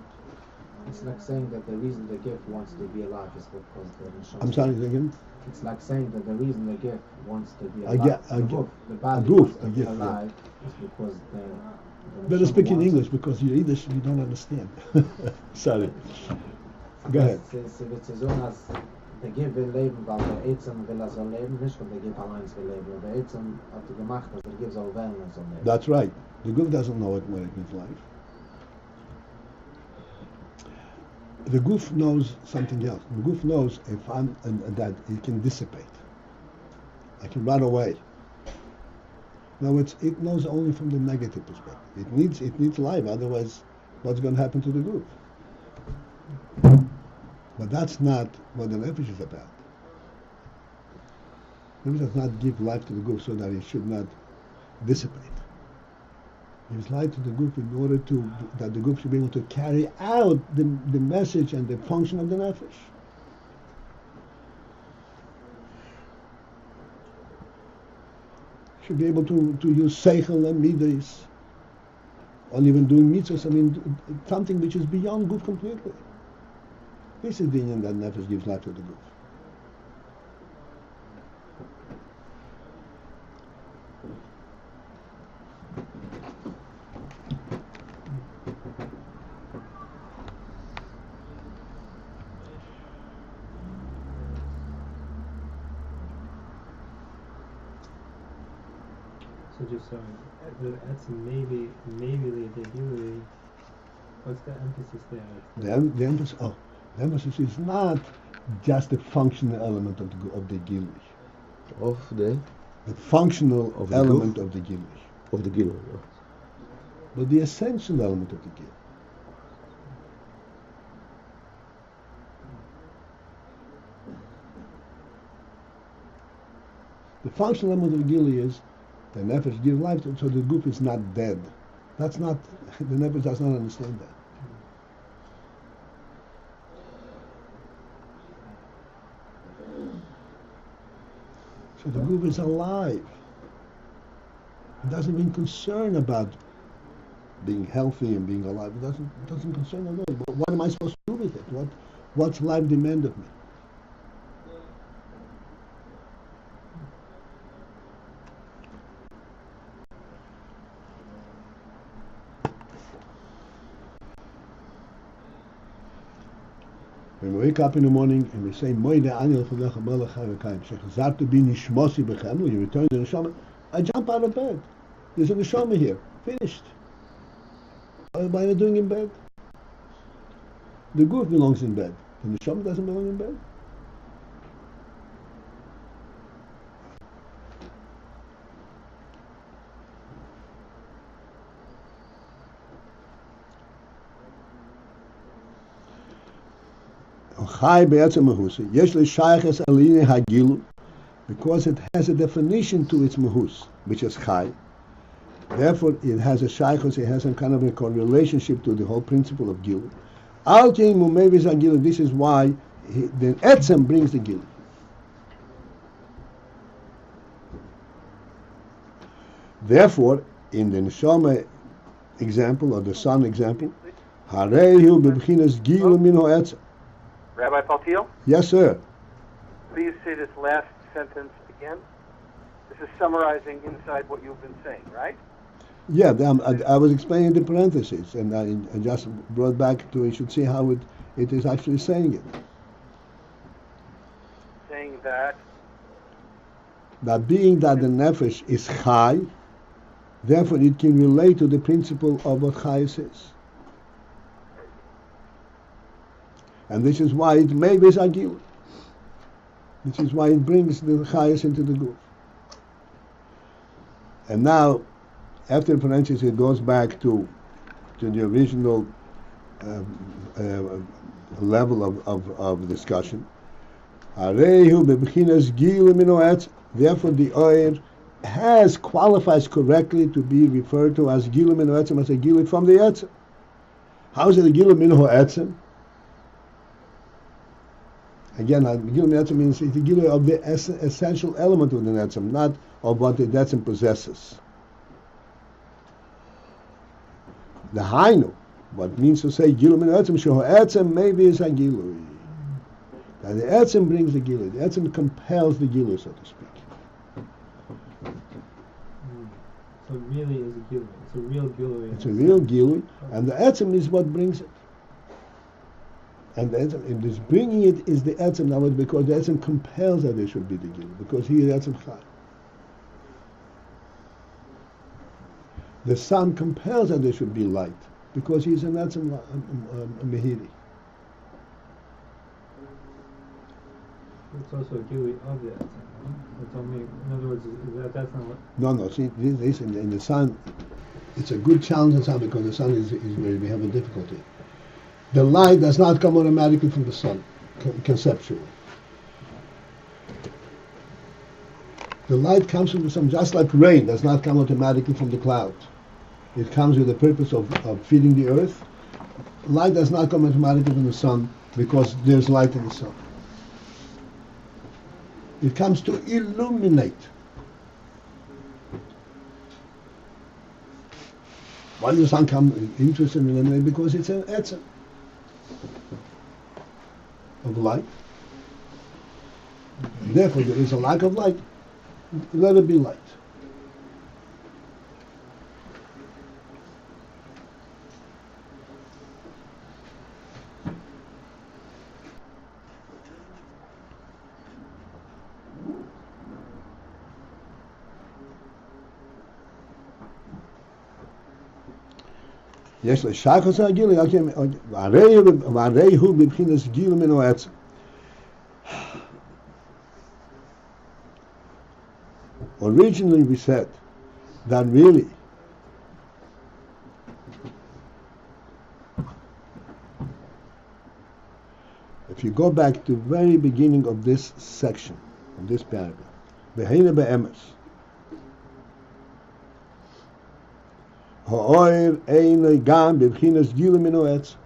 It's like saying that the reason the gift wants to be alive is because the neshama. I'm sorry, again? It's like saying that the reason the gift wants to be A alive, gi- the body goof, wants to a be gift, yeah. alive, is because the Better neshama speak in wants English because your Yiddish you don't understand. Sorry. Go ahead. Sie wird so als der Gift will leben, weil der Etzem will soll leben, nicht weil der Gift allein will leben. Der Etzem hat gemacht, dass der Gift soll wählen soll leben. That's right. The goof doesn't know it when it needs life. The goof knows something else. The goof knows that it can dissipate. I can run away. Now it knows only from the negative perspective. It needs life. Otherwise, what's going to happen to the goof? But that's not what the nefesh is about. The nefesh does not give life to the goof so that it should not dissipate. It gives life to the goof in order that the goof should be able to carry out the message and the function of the nefesh. Should be able to use sechel and midas, or even doing mitzvahs. I mean, something which is beyond goof completely. This is the union that nefesh gives life to the goof. So just sorry, that's maybe the ideally. What's the emphasis there? The emphasis is not just the functional element of the gilui. Of the functional Of the element goof? of the gilui, of the gilui. but the essential element of the gilui. The functional element of the gilui is the nefesh gives life to it, so the goof is not dead. That's not, the nefesh does not understand that. So the goof is alive. It doesn't mean concern about being healthy and being alive. It doesn't concern at all. But what am I supposed to do with it? What's life demand of me? When we wake up in the morning and we say, Moide Anil Chadecha Melech HaElokeim, Shechazartu bi Nishmosi Bechem, when you return to the neshama, I jump out of bed. There's a neshama here. Finished. What am I doing in bed? The guf belongs in bed. The neshama doesn't belong in bed. Because it has a definition to its mahus, which is chai. Therefore, it has a shaychus, it has some kind of a relationship to the whole principle of gilu. This is why the etzem brings the gilu. Therefore, in the neshama example or the son example, harehu bebchinas gilu min ha'etzem. Rabbi Paltiel, Yes, sir. please say this last sentence again. This is summarizing inside what you've been saying, right? Yeah, I was explaining the parentheses, and I just brought back to, you should see how it is actually saying it. Saying that That being that the nefesh is chai, therefore it can relate to the principle of what chayis is. And this is why it may be agil. This is why it brings the chayis into the guf. And now, after the parenthesis, it goes back to the original level of discussion. Therefore, the oir qualifies correctly to be referred to as gilu min ha'etzem, as a gilu from the etzem. How is it a gilu min ha'etzem? Again, gilu min ha'etzem means it's the gilu of the essential element of the etzem, not of what the etzem possesses. The hainu, what means to say gilu min ha'etzem, sheho etzem maybe is a gilu. Now the etzem brings the gilu. The etzem compels the gilu, so to speak. So it really is a gilui. It's a real gilui. It's a real gilui, and the etzem is what brings it. And the etzem, and this bringing it is the etzem now, because the etzem compels that there should be the gilui, because he is etzem chai. The sun compels that there should be light, because he is an etzem mehiri. It's also a gilui of the etzem. It's only, in other words, that's not what... No, see, this in the sun, it's a good challenge in the sun, because the sun is where we have a difficulty. The light does not come automatically from the sun, conceptually. The light comes from the sun, just like rain does not come automatically from the cloud. It comes with the purpose of feeding the earth. Light does not come automatically from the sun, because there's light in the sun. It comes to illuminate. Why does the sun come interested in illuminate? Because it's an etzem of light. Therefore, there is a lack of light. Let it be light. יש לשחס הגיל, והרי הוא בבחינס גיל מן העצם. Originally we said that really if you go back to the very beginning of this section, of this paragraph, Beheine be'emes, ha'oir ein gam b'bchinas gilu min ha'etz.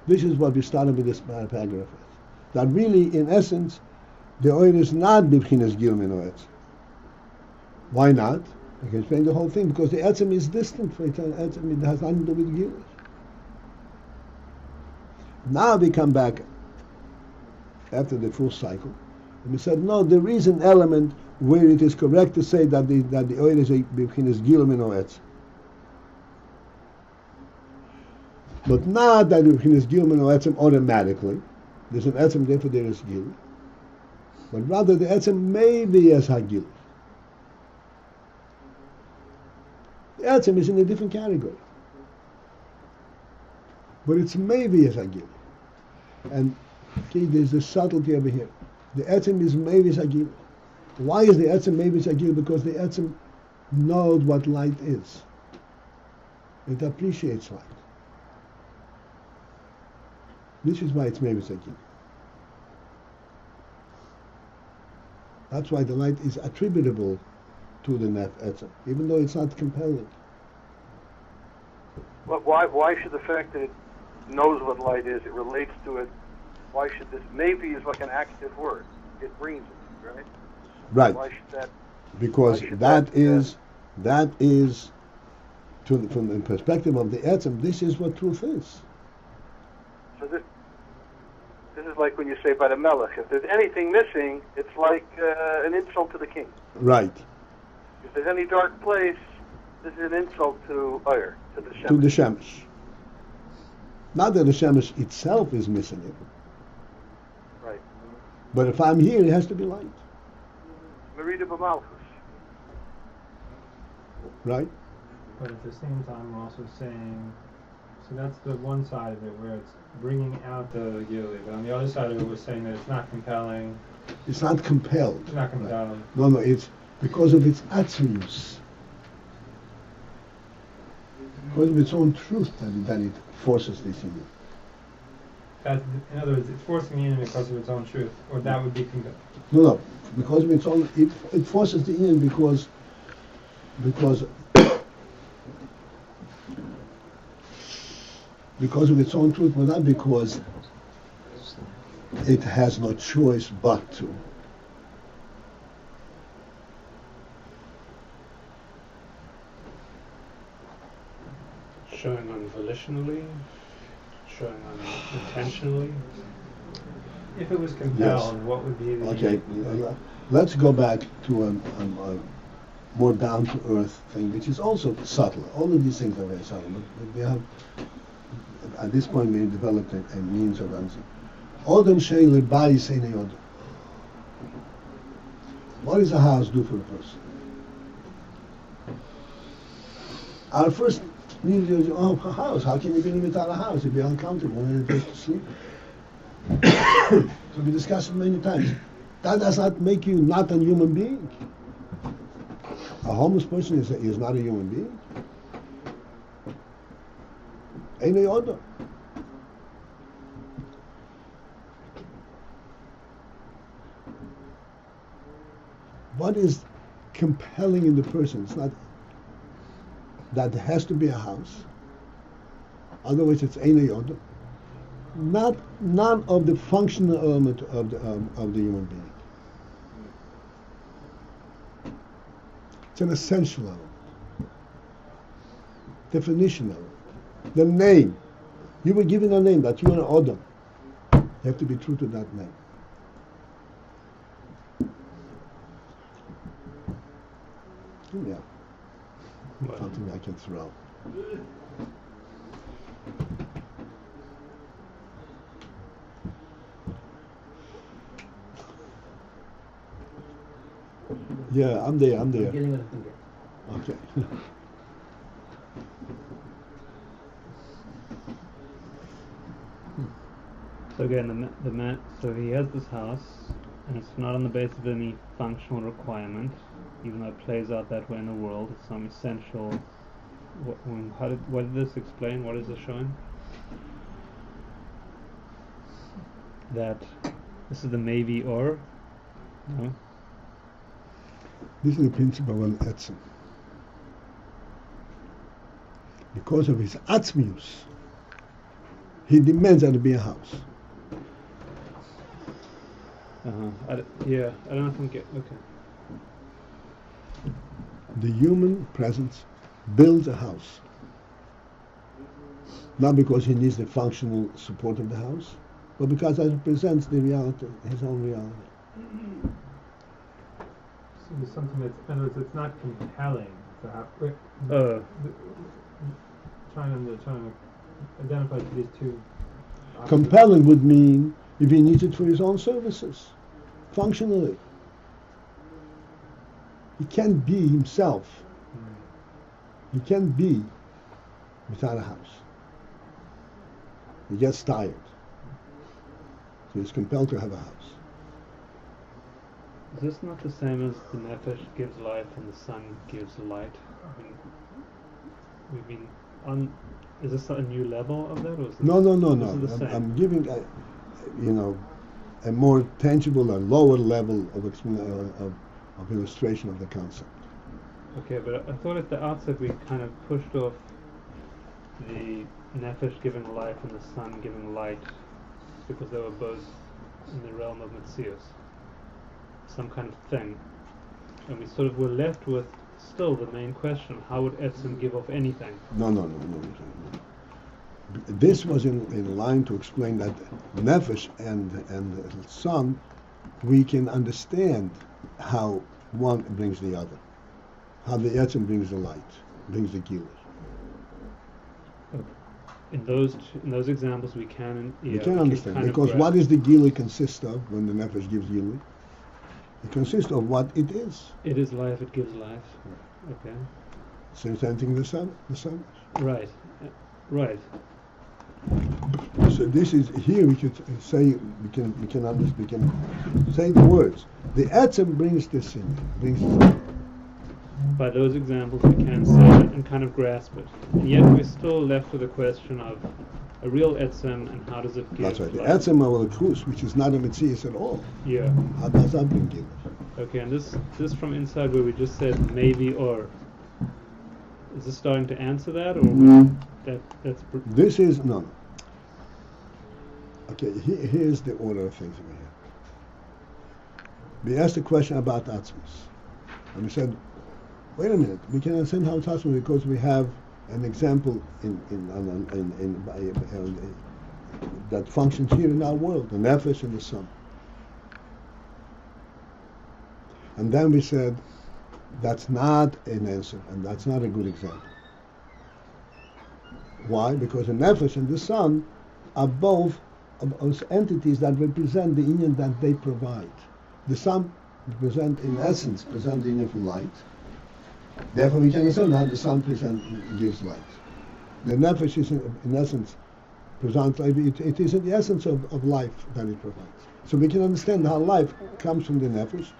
This is what we started with this paragraph with. That really, in essence, the oil is not b'bchinas gilu min ha'etz. Why not? I can explain the whole thing, because the etzem is distant from it, it has nothing to do with gilu. Now we come back after the full cycle, and we said, no, there is an element where it is correct to say that the oil is a b'chinas gilu min ha'etz. But not that in his gilman or etzem automatically. There's an etzem, therefore there is gil. But rather the etzem may be as hagil. The etzem is in a different category. But it's maybe as hagil. And see, there's a subtlety over here. The etzem is maybe as hagil. Why is the etzem maybe as hagil? Because the etzem knows what light is. It appreciates light. This is why it's maybe as hagil. That's why the light is attributable to the etzem, even though it's not compelling. Well, why should the fact that it knows what light is, it relates to it, why should this, maybe is like an active word. It brings it, right? Right. Why should that? Because why should that is, from the perspective of the etzem, this is what truth is. So this is like when you say by the melech, if there's anything missing, it's like an insult to the king. Right. If there's any dark place, this is an insult to Ayr, to the Shemesh. To the Shemesh. Not that the Shemesh itself is missing it. Right. But if I'm here, it has to be light. Merida b'malchus. Right? But at the same time, we're also saying, so that's the one side of it where it's bringing out the Gili. But on the other side of it, we're saying that it's not compelling. It's not compelled. It's not compelling. Right. No, it's because of its atzmius. Because of its own truth that it forces this in you. That's, in other words, it's forcing the in because of its own truth, or that would be compelling. No, because of its own, it forces the in because of its own truth, but not because it has no choice but to. Showing on volitionally, showing on intentionally. If it was compelled, what would be the... Okay, let's go back to a more down-to-earth thing, which is also subtle. All of these things are very subtle, but we have, at this point, we developed a means of answering. Odom she'le Beis ein odom. What does a house do for a person? Our first need is, a house. How can you be without a house? You'd be uncomfortable when you're to sleep. So we discussed it many times. That does not make you not a human being. A homeless person is not a human being. Ein odom. What is compelling in the person? It's not that there has to be a house. Otherwise, it's ein odom. None of the functional element of the human being. It's an essential element. Definition element. The name. You were given a name that you are an odom. You have to be true to that name. Yeah. Something I can throw. Yeah, I'm there. Getting what I can get. Okay. So again, so he has this house, and it's not on the basis of any functional requirement, even though it plays out that way in the world. It's some essential. What did this explain? What is this showing? That this is the maybe or. No. This is the principle of etzem. Because of his atzmius, he demands that it be a house. I don't know if I'm getting. Okay. The human presence builds a house. Not because he needs the functional support of the house, but because it represents the reality, his own reality. So there's something that's, in other words, it's not compelling to have... trying to identified to these two. Compelling would mean if he needs it for his own services, functionally. He can't be himself. He can't be without a house. He gets tired. So he's compelled to have a house. Is this not the same as the nefesh gives life and the sun gives light? I mean, we've been on. Is this a new level of that, or is this, No. This is the same? I'm giving, a more tangible, a lower level of illustration of the concept. Okay, but I thought at the outset we kind of pushed off the nefesh giving life and the sun giving light because they were both in the realm of Metzius, some kind of thing, and we sort of were left with still the main question: how would Etzem give off anything? No. This was in line to explain that nefesh and the sun, we can understand how one brings the other, how the Etzem brings the light, brings the gilui. In those examples, we can We can understand, because what is the gilui consist of when the nefesh gives gilui? It consists of what it is. It is life. It gives life. Okay. Same thing the sun. Right. Right. So this is here we could say we can say the words. The Etzem brings this in, brings this in. By those examples, we can say it and kind of grasp it, and yet we're still left with the question of a real Etzem and how does it give? That's right. The life? Etzem Malakus, which is not a Metzius at all. Yeah. How does that bring gilui? Okay, and this from inside where we just said maybe or. Is this starting to answer that, or that's? This is no. Okay, here's the order of things over here. We asked a question about Atzmus, and we said, wait a minute, we can understand how it's Atzmus because we have an example that functions here in our world, the nefesh and the sun. And then we said, that's not an answer, and that's not a good example. Why? Because the nefesh and the sun are both entities that represent the inyan that they provide. The sun present in essence the inyan for light. Therefore, we can understand how the sun gives light. The nefesh is in essence presents life. It is in the essence of life that it provides. So we can understand how life comes from the nefesh.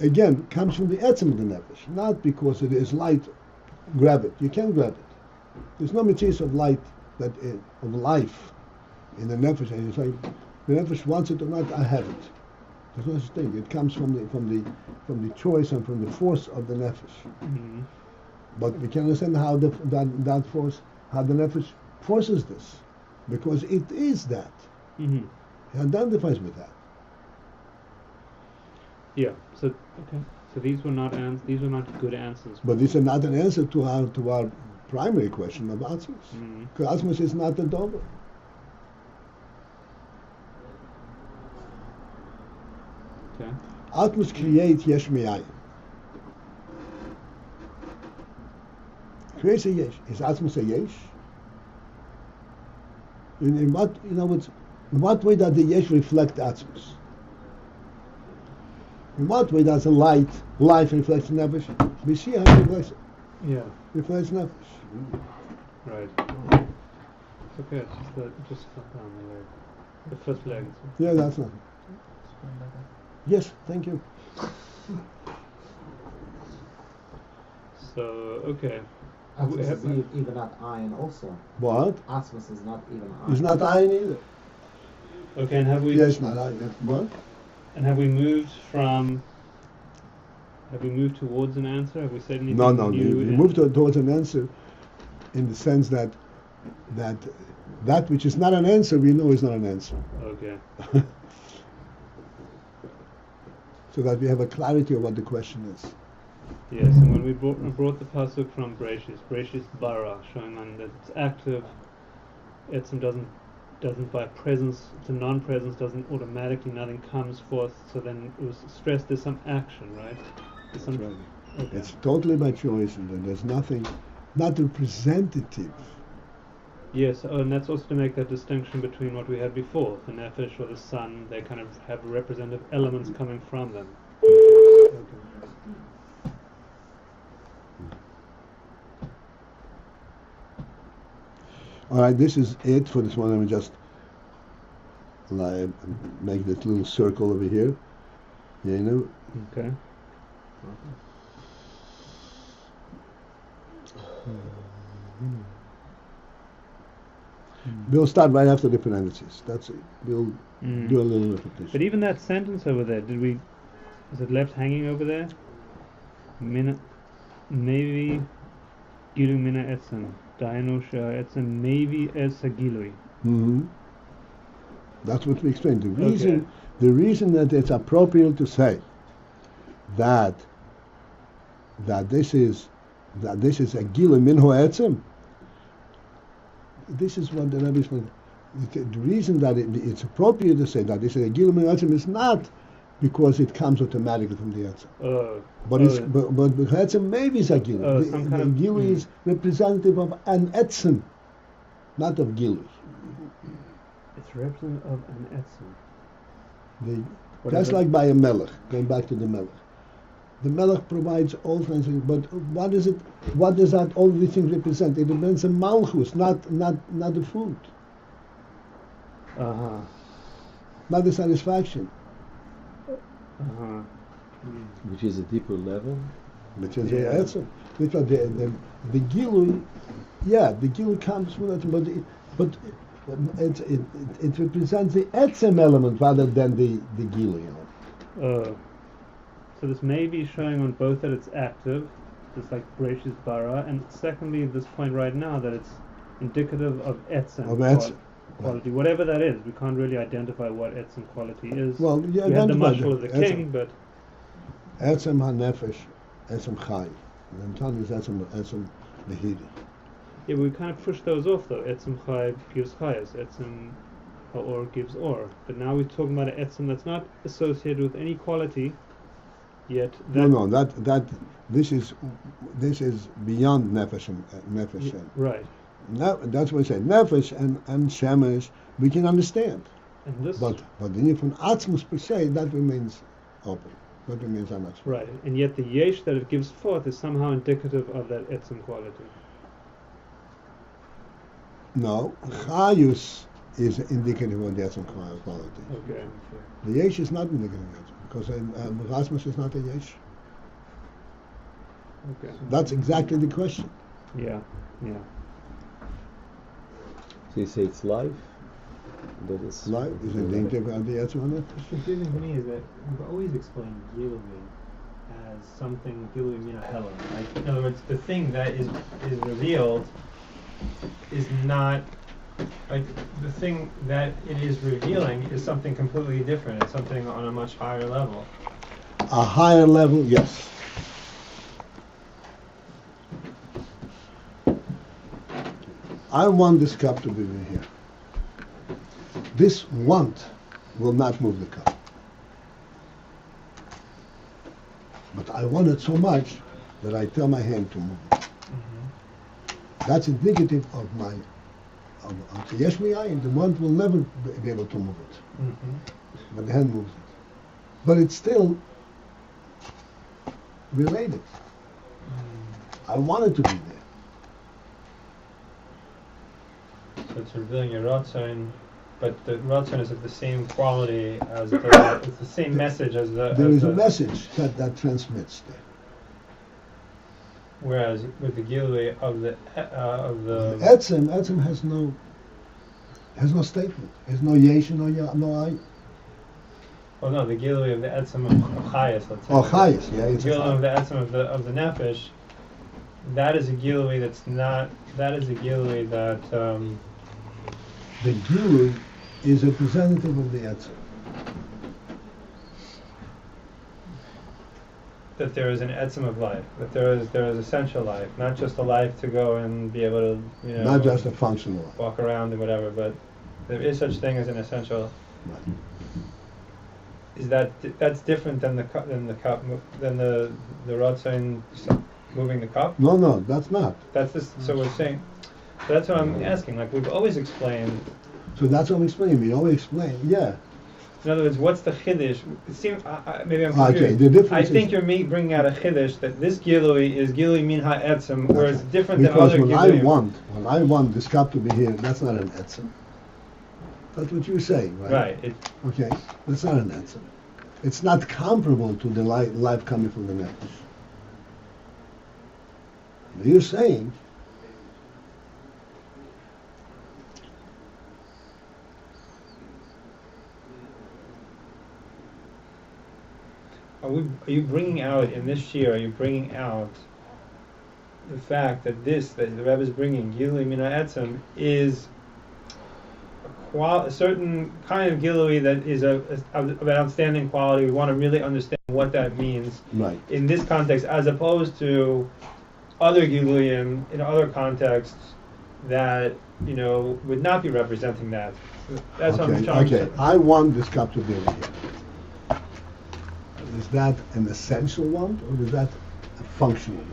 Again, comes from the etzem of the nefesh, not because it is light. Grab it. You can't grab it. There's no mitzvah of light of life in the nefesh. And it's like the nefesh wants it or not. I have it. There's no such thing. It comes from the choice and from the force of the nefesh. Mm-hmm. But we can understand how that force, how the nefesh forces this, because it is that. Mm-hmm. It identifies with that. Yeah. So okay. So these were not good answers. But this is not an answer to our primary question of Atzmus. Mm-hmm. Because Atzmus is not the dover. Okay. Atzmus creates yesh me'ayin. Creates a yesh. Is Atzmus a yesh? In what way does the yesh reflect Atzmus? In what way does life reflect nefesh? We see how it reflects. Yeah. Reflects nefesh. Right. It's okay. It's just cut down the leg. The first leg. Yeah, that's not. Yes, thank you. So okay. Atmos is even not Ayin also. What? Atmos is not even Ayin. It's not Ayin either. Okay, and have we? Yes, not Ayin. What? And have we moved towards an answer? Have we said anything No. new? We moved towards an answer in the sense that which is not an answer, we know is not an answer. Okay. So that we have a clarity of what the question is. Yes, and when we brought the pasuk from Breshis bara, showing on that it's active, Etzem doesn't by presence, it's a non-presence, doesn't automatically, nothing comes forth, so then it was stressed there's some action, right? There's some, Right. okay. It's totally by choice, and then there's nothing, not representative Yes, and that's also to make that distinction between what we had before, the nefesh or the sun. They kind of have representative elements coming from them. All right, this is it for this one. Let me just make this little circle over here. You know. Okay. We'll start right after the parentheses. That's it. We'll do a little repetition. But even that sentence over there, is it left hanging over there? Maybe gilu mina etzem, dainu shah etzem, maybe es gilui. That's what we explained. The reason that it's appropriate to say that this is a gilu minho etzem. This is what the Rebbe is saying. The reason that it's appropriate to say that this is a gilu minho etzem is not because it comes automatically from the etzem. But etzem maybe is a gilu. The gilu is representative of an etzem, not of gilu. It's representative of an etzem. Just like by a melech, going back to the melech. The melech provides all kinds of things, but what is it? What does that all these things represent? It represents a malchus, not the food. Not the satisfaction. Which is a deeper level. Which is the etzem. The gilui, the gilui comes from it, but it represents the etzem element rather than the gilui. So this may be showing on both that it's active, just like Bereshis bara, and secondly, this point right now that it's indicative of etzem quality, whatever that is. We can't really identify what etzem quality is. Well, we had the mashal of the king, but etzem ha-nefesh, etzem chai. And Tan is etzem behidi. Yeah, we kind of push those off though. Etzem chai gives chayas, etzem or gives or. But now we're talking about an etzem that's not associated with any quality. Yet that this is beyond nefesh and nefesh. Right. That's what I say. Nefesh and shemesh we can understand. And this but the from atzmus per se that remains open. That remains unanswered. Right. And yet the yesh that it gives forth is somehow indicative of that etzem quality. No, chayus is indicative of the etzem quality. Okay. The yesh is not indicative of etzem. Because Rasmus is not a yesh. Okay. That's exactly the question. Yeah. So you say it's life? That is life? Is it the etzem on it? What's confusing to me is that we've always explained gilui as something gilui mina hela. Like, in other words, the thing that is revealed is not. Like, the thing that it is revealing is something completely different. It's something on a much higher level. A higher level, yes. I want this cup to be in here. This want will not move the cup. But I want it so much that I tell my hand to move it. That's indicative of my yes, we are. The want will never be able to move it, but the hand moves it. But it's still related. I want it to be there. So it's revealing your Ratzon, but the Ratzon is of the same quality as the. It's the same message as the. There is a message that transmits there. Whereas with the gilui of the etzem has no statement. There's no yesh, no ay. Well, no, the gilui of the etzem of chayas, let's say. Oh, chayas, yeah. The gilui of the etzem of the nefesh. That is a gilui that's not. That is a gilui that. The gilui is a representative of the etzem. That there is an etzem of life, that there is essential life, not just a life to go and be able to, not just a functional life. Walk around and whatever, but there is such thing as an essential. Right. Is that's different than the cup than the Ratzon moving the cup? No, that's not. That's this. So we're saying, So that's what I'm asking. Like we've always explained. So that's what I'm explaining. We always explain, yeah. In other words, what's the chiddush? It seems maybe I'm Okay, confused. the difference I think is- you're bringing out a chiddush that this gilui is gilui min ha'etzem, whereas it's different Because than other when gilui. I want this cup to be here, that's not an etzem. That's what you're saying, right? Right. Okay, that's not an etzem. It's not comparable to the life coming from the nefesh. You're saying Are you bringing out in this year? Are you bringing out the fact that the Rebbe is bringing gilui min ha'etzem is a certain kind of gilui that is of an outstanding quality. We want to really understand what that means right. in this context, as opposed to other giluyim in other contexts that would not be representing that. That's what I'm trying to say. I want this cup to be over here. Is that an essential want, or is that a functional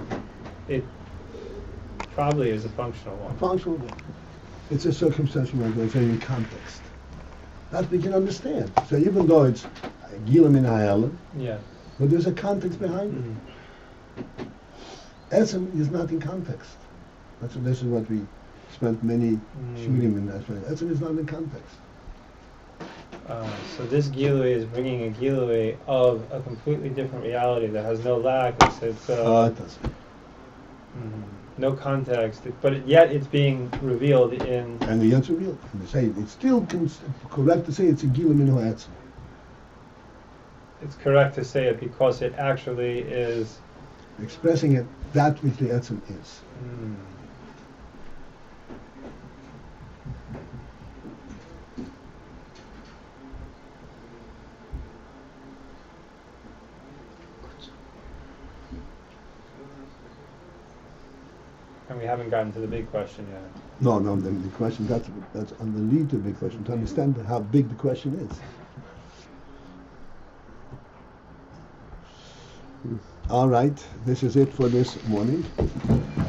want? It probably is a functional one. Functional want. It's a circumstantial want, it's in context. That we can understand. So even though it's Gila min ha'elam, Yeah. but there's a context behind it. Etzem is not in context. This is what we spent many shooting in that. Etzem is not in context. So this gilui is bringing a gilui of a completely different reality that has no lack. It's It doesn't. no context, yet it's being revealed in. And the answer real. And they say it's still correct to say it's a Gila min ha'etzem. It's correct to say it because it actually is. Expressing it that which the etzem is. And we haven't gotten to the big question yet. No, the question, that's on the lead to the big question, to understand how big the question is. All right, this is it for this morning.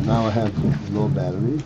Now I have no battery.